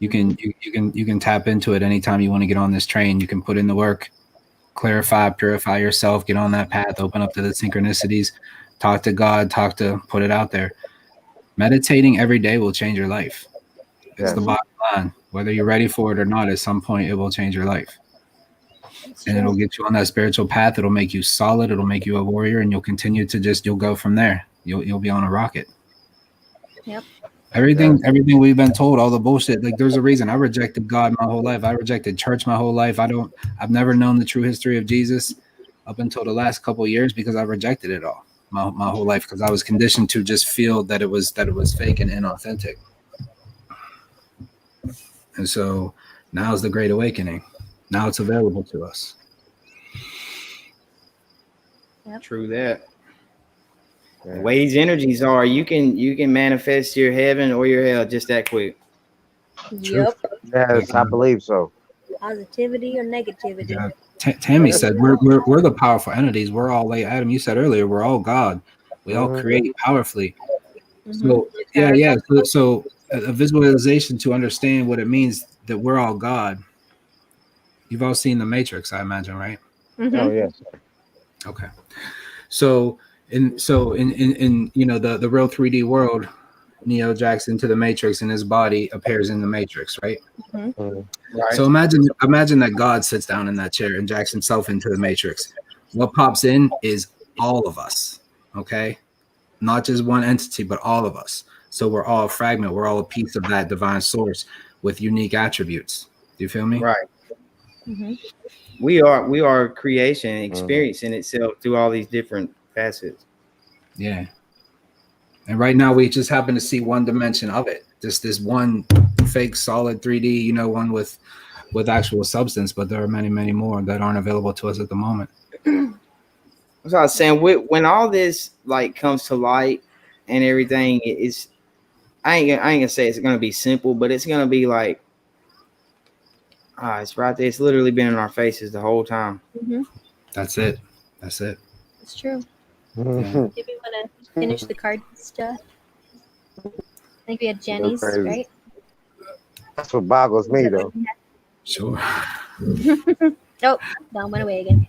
You can tap into it anytime you want to get on this train. You can put in the work, clarify, purify yourself, get on that path, open up to the synchronicities, talk to God, put it out there. Meditating every day will change your life. It's the bottom line. Whether you're ready for it or not, at some point it will change your life. And it'll get you on that spiritual path. It'll make you solid. It'll make you a warrior, and you'll continue to you'll go from there. You'll be on a rocket. Yep. Everything we've been told, all the bullshit, like there's a reason. I rejected God my whole life. I rejected church my whole life. I've never known the true history of Jesus up until the last couple of years because I rejected it all my whole life because I was conditioned to just feel that it was fake and inauthentic. And so now is the Great Awakening. Now it's available to us. Yep. True that. The way these energies are, you can manifest your heaven or your hell just that quick. Yep. Yes, I believe so. Positivity or negativity? Yeah. Tammy said we're the powerful entities. We're all like Adam. You said earlier, we're all God. We all create powerfully. So yeah. So a visualization to understand what it means that we're all God. You've all seen The Matrix, I imagine, right? Oh yes. Okay. So in you know the real 3D world, Neo jacks into the Matrix and his body appears in the Matrix, right? Right. So imagine that God sits down in that chair and jacks himself into the Matrix. What pops in is all of us, okay? Not just one entity, but all of us. So we're all a fragment. We're all a piece of that divine source with unique attributes. Do you feel me? Right. We are creation experiencing itself through all these different facets. Yeah. And right now we just happen to see one dimension of it. Just this one fake solid 3D, you know, one with actual substance, but there are many, many more that aren't available to us at the moment. So I was saying, when all this like comes to light and everything, is I ain't gonna say it's gonna be simple, but it's gonna be like, it's right there. It's literally been in our faces the whole time. That's it. It's true. Yeah. Do we want to finish the card stuff? I think we had Jenny's, crazy. right? That's what boggles me though. Sure. Oh, Dom went away again.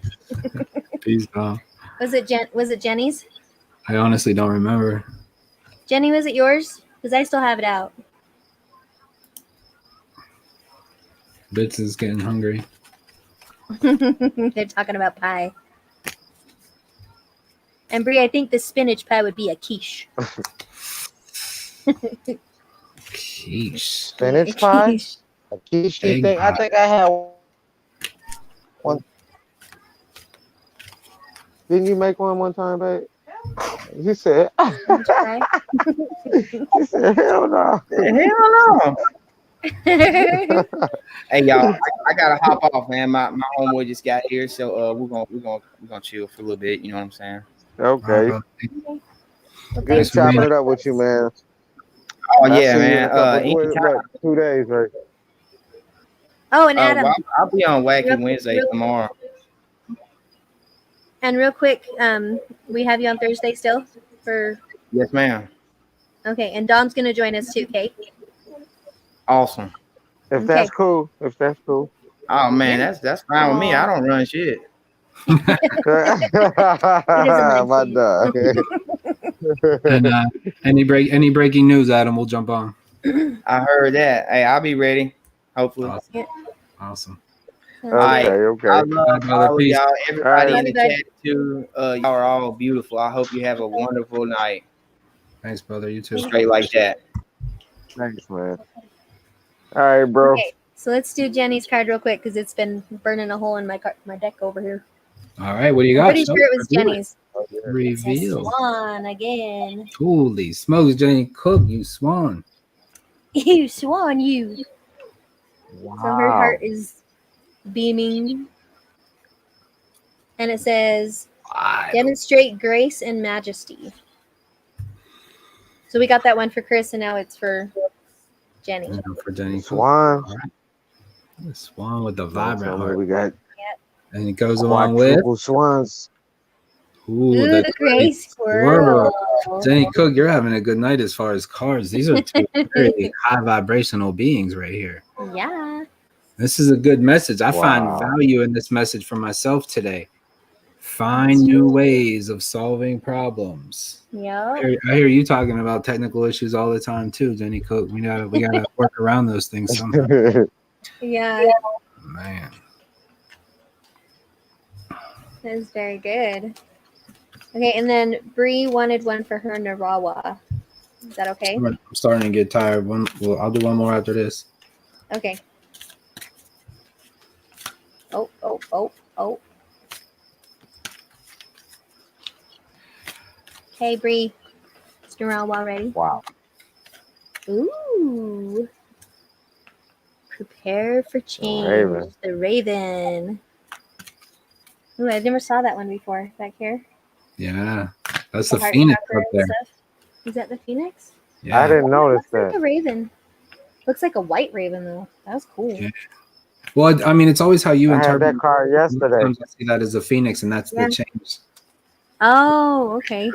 Peace, Dom. Was it Jenny's? I honestly don't remember. Jenny, was it yours? Because I still have it out. Bits is getting hungry. They're talking about pie. And Brie, I think the spinach pie would be a quiche. Quiche. Spinach pie? A quiche Egg thing? I pie. think I had one. Didn't you make one time, babe? You said. She said, hell no. Hell no. Hey y'all, I gotta hop off, man. My homeboy just got here, so we're gonna chill for a little bit. You know what I'm saying? Okay. Okay. Good chopping it up with you, man. Oh I'll yeah, see you in man. a couple, Anytime. what, 2 days, right? Oh, and Adam. Well, I'll be on Wacky Real- Wednesday real- tomorrow. And real quick, we have you on Thursday still for. Yes, ma'am. Okay, and Dom's gonna join us too. Okay. Awesome. If that's cool. If that's cool. Oh man, that's fine with me. I don't run shit. My dog. And any breaking news, Adam, we'll jump on. I heard that. Hey, I'll be ready. Hopefully. Awesome. Okay, I okay. love all of y'all. Everybody All in the right. chat too. Y'all are all beautiful. I hope you have a wonderful night. Thanks, brother. You too. Straight like that. Thanks, man. All right, bro. Okay, so let's do Jenny's card real quick because it's been burning a hole in my deck over here. All right, what do you I'm got? pretty sure it was Jenny's. Reveal. Swan again. Holy smokes, Jenny Cook, you swan. You swan, you. Wow. So her heart is beaming. And it says, demonstrate grace and majesty. So we got that one for Chris, and now it's for Jenny. For Jenny Cook. Swan. All right. The swan with the vibrant heart. We got And it goes along with quadruple swans. ooh, the gray squirrel. Jenny Cook, you're having a good night as far as cards. These are two very high vibrational beings right here. Yeah. This is a good message. I find Wow. value in this message for myself today. Find new ways of solving problems. Yeah. I hear you talking about technical issues all the time too, Jenny Cook. We gotta work around those things somehow. Yeah. Man. That is very good. Okay, and then Bree wanted one for her Narawa. Is that okay? I'm starting to get tired. I'll do one more after this. Okay. Oh. Hey, Bree. Is Narawa ready? Wow. Ooh. Prepare for change. Raven. The Raven. Ooh, I never saw that one before. Back here. Yeah. That's The the heart Phoenix chakra up and there. stuff. Is that the Phoenix? Yeah. I didn't notice Looks like that. a raven. Looks like a white raven though. That was cool. Yeah. Well, I mean, it's always how you I had interpret that card yesterday. Sometimes I see that as a phoenix, and that's Yeah. the change. Oh, okay.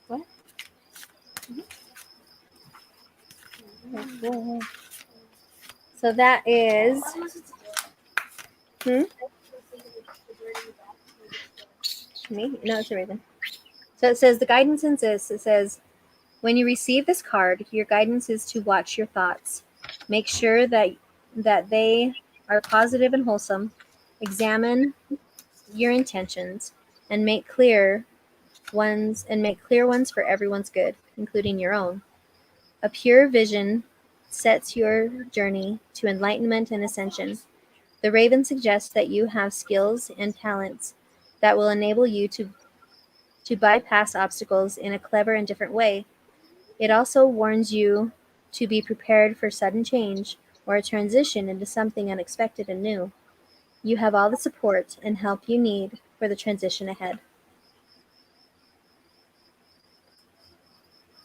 What? So that is. Me? No, it's a raven. So it says the guidance insists. It says, when you receive this card, your guidance is to watch your thoughts. Make sure that they are positive and wholesome. Examine your intentions and make clear ones for everyone's good, including your own. A pure vision sets your journey to enlightenment and ascension. The raven suggests that you have skills and talents that will enable you to bypass obstacles in a clever and different way. It also warns you to be prepared for sudden change or a transition into something unexpected and new. You have all the support and help you need for the transition ahead.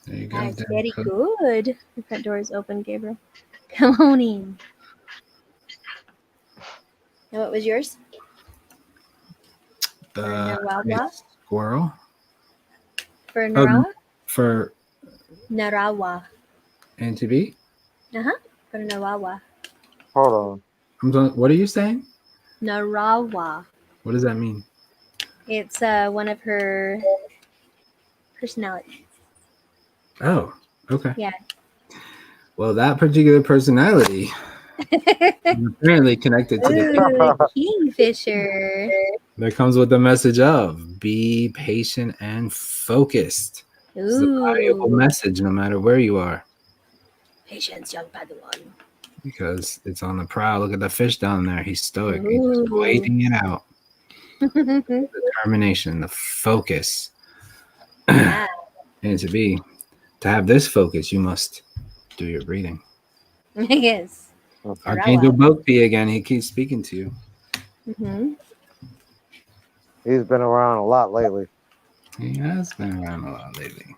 There you go. That's Dan. very good. The front door is open, Gabriel. Come on in. And what was yours? Narawa? Squirrel. For Narawa? For Narawa. NTB. For Narawa. Hold What are you saying? Narawa. What does that mean? It's one of her personalities. Oh, okay. Yeah. Well, that particular personality is apparently connected to the Ooh, Kingfisher. that comes with the message of be patient and focused. It's a valuable Ooh. message no matter where you are, Patience, young Padawan. because it's on the prowl. Look at the fish down there. He's stoic. He's Ooh. just waiting it out. Determination, the focus. Yeah. And to have this focus, you must do your breathing. Yes. Archangel Bokpi again. He keeps speaking to you. Mm-hmm. He's been around a lot lately. He has been around a lot lately.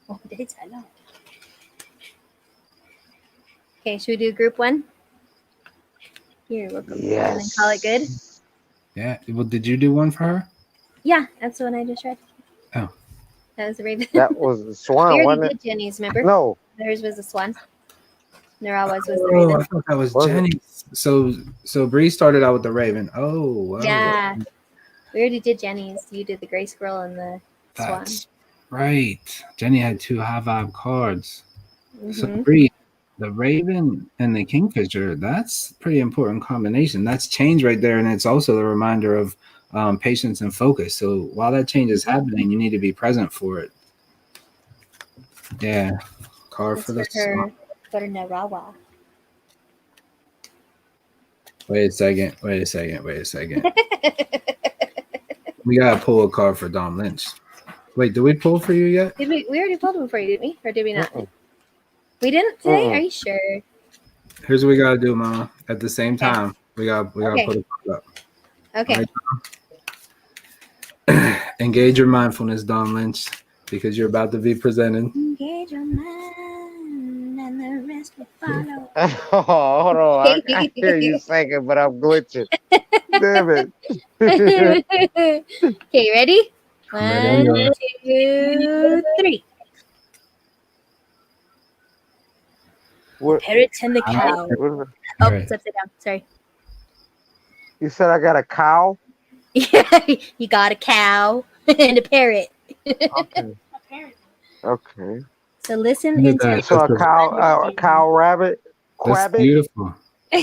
Oh, that's a lot. Okay, should we do group one? You're welcome. Yes. And then call it good? Yeah. Well, did you do one for her? Yeah, that's the one I just read. Oh. That was the raven. That was the We swan, already wasn't it? did Jenny's, remember? No. Theirs was the swan. Narawa's was the Oh, raven. I thought that was Was it? Jenny. So Bree started out with the Raven. Oh, wow. Yeah. We already did Jenny's. You did the gray squirrel and the swan. That's right. Jenny had 2 high vibe cards. So Mm-hmm. Bree, the Raven and the Kingfisher, that's a pretty important combination. That's change right there, and it's also a reminder of patience and focus. So while that change is happening, you need to be present for it. Yeah. Card That's for the for her. swan. For Narawa. Wait a second. We gotta pull a card for Dom Lynch. Wait, did we pull for you yet? Did we already pulled one for you, didn't we? Or did we not? Mm-mm. We didn't today? Mm-mm. Are you sure? Here's what we gotta do, Mama. At the same time, we gotta Okay. put a card up. Okay. Right. Engage your mindfulness, Dom Lynch, because you're about to be presented. Engage your mind and the rest will follow. Oh, hold on. I hear you singing, but I'm glitching. Damn it. Okay, ready? Ready? 1, 2, 3. What, Parrots and the cow. what is it? Oh, Right. it's upside down. Sorry. You said I got a cow? Yeah, you got a cow and a parrot. Okay. Okay. So listen Look at intently. that. So a cow rabbit? That's Quabbit? beautiful.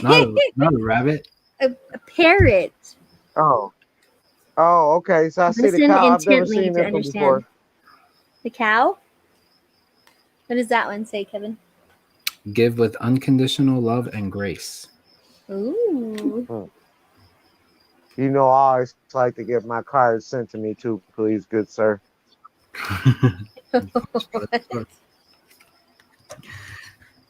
Not a rabbit. A parrot. Oh. Oh, okay. So I see the Listen cow. I've never intently seen to this one before. understand. The cow? What does that one say, Kevin? Give with unconditional love and grace. Ooh. You know, I always like to get my cards sent to me too, please, good sir.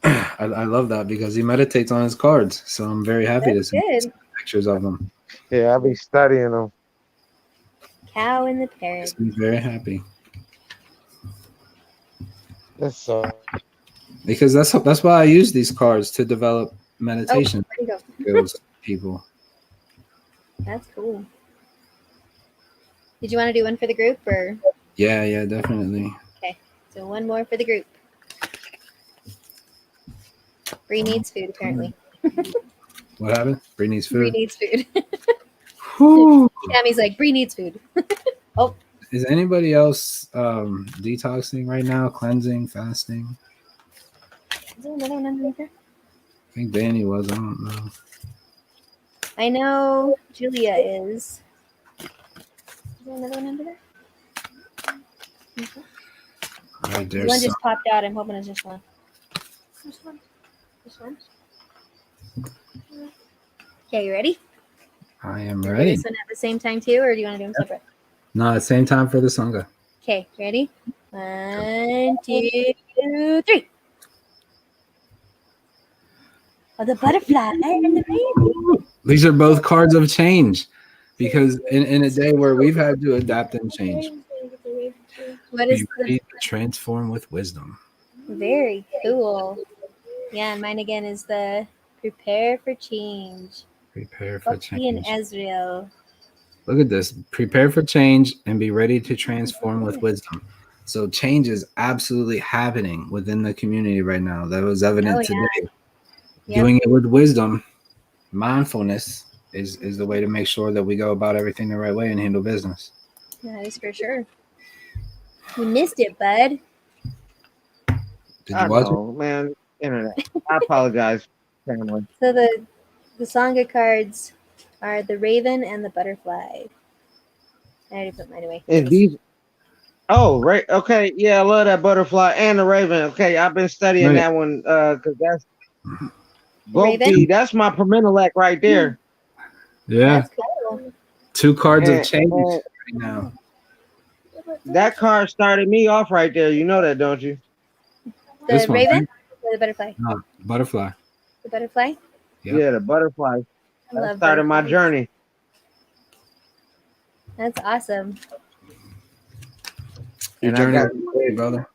I love that because he meditates on his cards. So I'm very happy to That's see good. pictures of them. Yeah, I'll be studying them. Cow and the parrot. I'm very happy. That's so. because that's why I use these cards to develop meditation There you go. skills. People. That's cool. Did you want to do one for the group or? Yeah, definitely. Okay, so one more for the group. Bree needs food apparently. What happened? Bree needs Bree food. needs food. Whew. Tammy's like, Bree needs food. Oh, Is anybody else detoxing right now? Cleansing, fasting? is there another one underneath there? I think Danny was. I don't know. I know Julia is. Is there another one under there? Okay. All right, One there's just popped out. I'm hoping it's just one. This one. This one. Okay, you ready? I am Do ready. this one at the same time too, or do you want to do them separate? No, at the same time for the Sangha. Okay, ready? 1, 2, 3. Oh, the butterfly and the baby. These are both cards of change, because in a day where we've had to adapt and change, What be is the ready to transform with wisdom. very cool? Yeah, and mine again is the prepare for change. Prepare for Bhakti and change. Ezreal. Look at this. Prepare for change and be ready to transform with wisdom. So change is absolutely happening within the community right now. That was evident Oh, today. yeah. Yep. Doing it with wisdom, mindfulness is the way to make sure that we go about everything the right way and handle business. That is for sure. You missed it, bud. Did I you watch it? know, man. Internet. I apologize, family. So the Sangha cards are the raven and the butterfly. I already put mine away. Is these? Oh, right. Okay. Yeah, I love that butterfly and the raven. Okay, I've been studying Right. that one because that's The raven? Bokeh. That's my perminelect right there. Yeah. That's cool. 2 cards of And, change and right now. that card started me off right there. You know that, don't you? This The one, raven right? or the butterfly? No, butterfly. The butterfly? Yep. Yeah, the butterfly. I That love started my butterflies. journey. That's awesome. Your And I journey got was great, brother.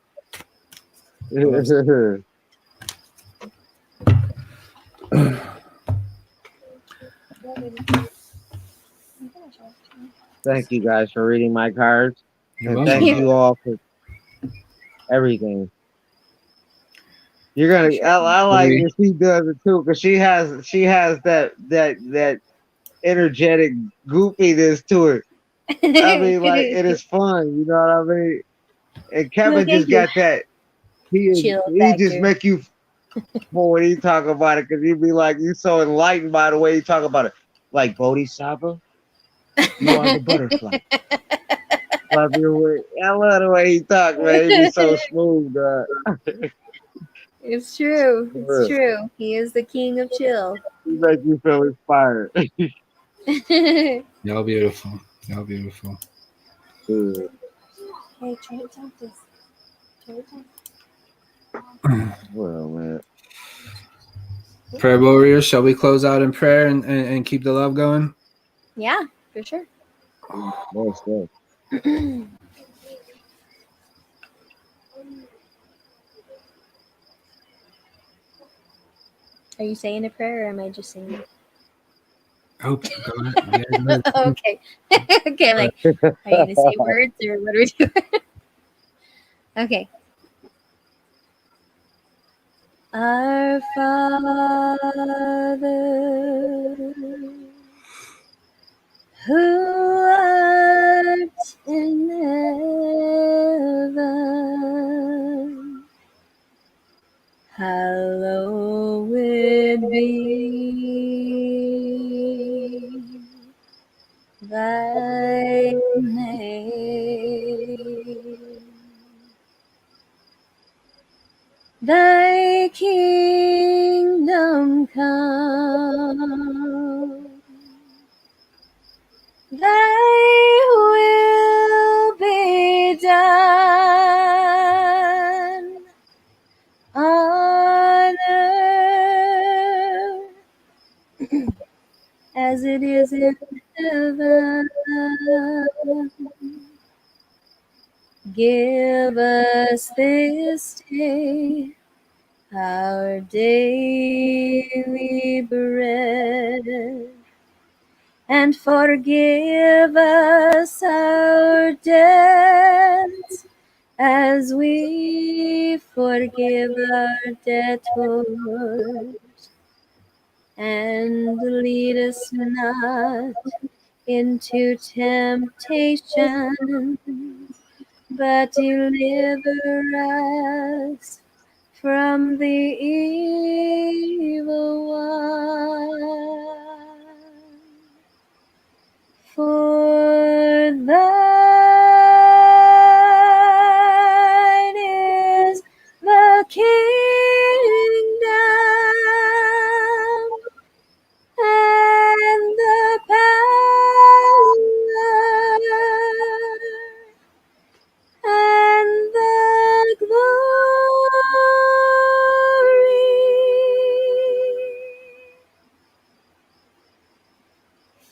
thank you guys for reading my cards. You're And welcome. thank you all for everything. You're gonna. I like Really? that she does it too, because she has that energetic goofiness to it. I mean, like it is fun. You know what I mean? And Well, Kevin thank just you. got that. Chill He just factor. make you when he talk about it, because he be like, you so enlightened by the way he talk about it. Like Bodhisattva, you are the butterfly. Love your way. I love the way he talk, man. He be so smooth, dog. It's true. For It's real. true. He is the king of chill. He make you feel inspired. Hey, Y'all beautiful. Y'all beautiful. try to talk this. Try to talk. Well, man. Prayer warriors, shall we close out in prayer and keep the love going? Yeah, for sure. Most definitely. Are you saying a prayer or am I just saying it? Oh, go ahead. Yeah, go ahead. Okay. Okay, I'm like, are you going to say words or what are we doing? Okay. Our Father, who art in heaven, hallowed be thy name. Thy kingdom come, thy will be done on earth as it is in heaven. Give us this day our daily bread, and forgive us our debts as we forgive our debtors. And lead us not into temptation, but deliver us from the evil one. For thine is the kingdom and the power and the glory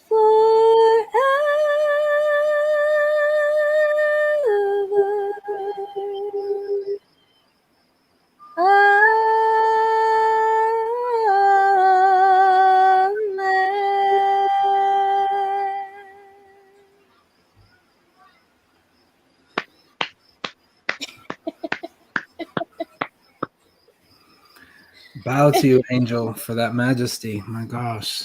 forever. Amen. Bow to you, Angel, for that majesty. My gosh.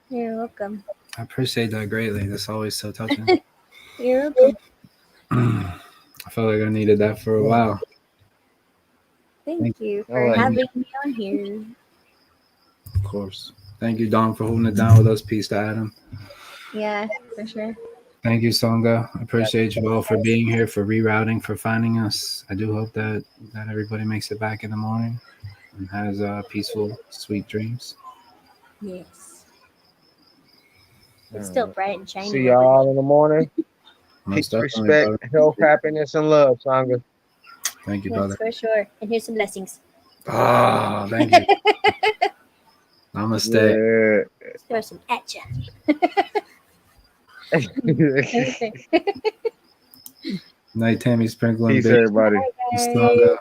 You're welcome. I appreciate that greatly. That's always so touching. You're welcome. I felt like I needed that for a while. Thank you All for right. having me on here. Of course. Thank you, Don, for holding it down with us. Peace to Adam. Yeah, for sure. Thank you, Sangha. I appreciate you all for being here, for rerouting, for finding us. I do hope that everybody makes it back in the morning and has peaceful, sweet dreams. Yes. It's still bright and shiny. See y'all in the morning. Most Peace, definitely, respect, brother. health, happiness, and love, Sangha. Thank you, Yes, brother. for sure. And here's some blessings. Oh, thank you. Namaste. Yeah. Throw some at ya. Night, Tammy Sprinkling. Peace, Big everybody. Bye, guys. Sangha.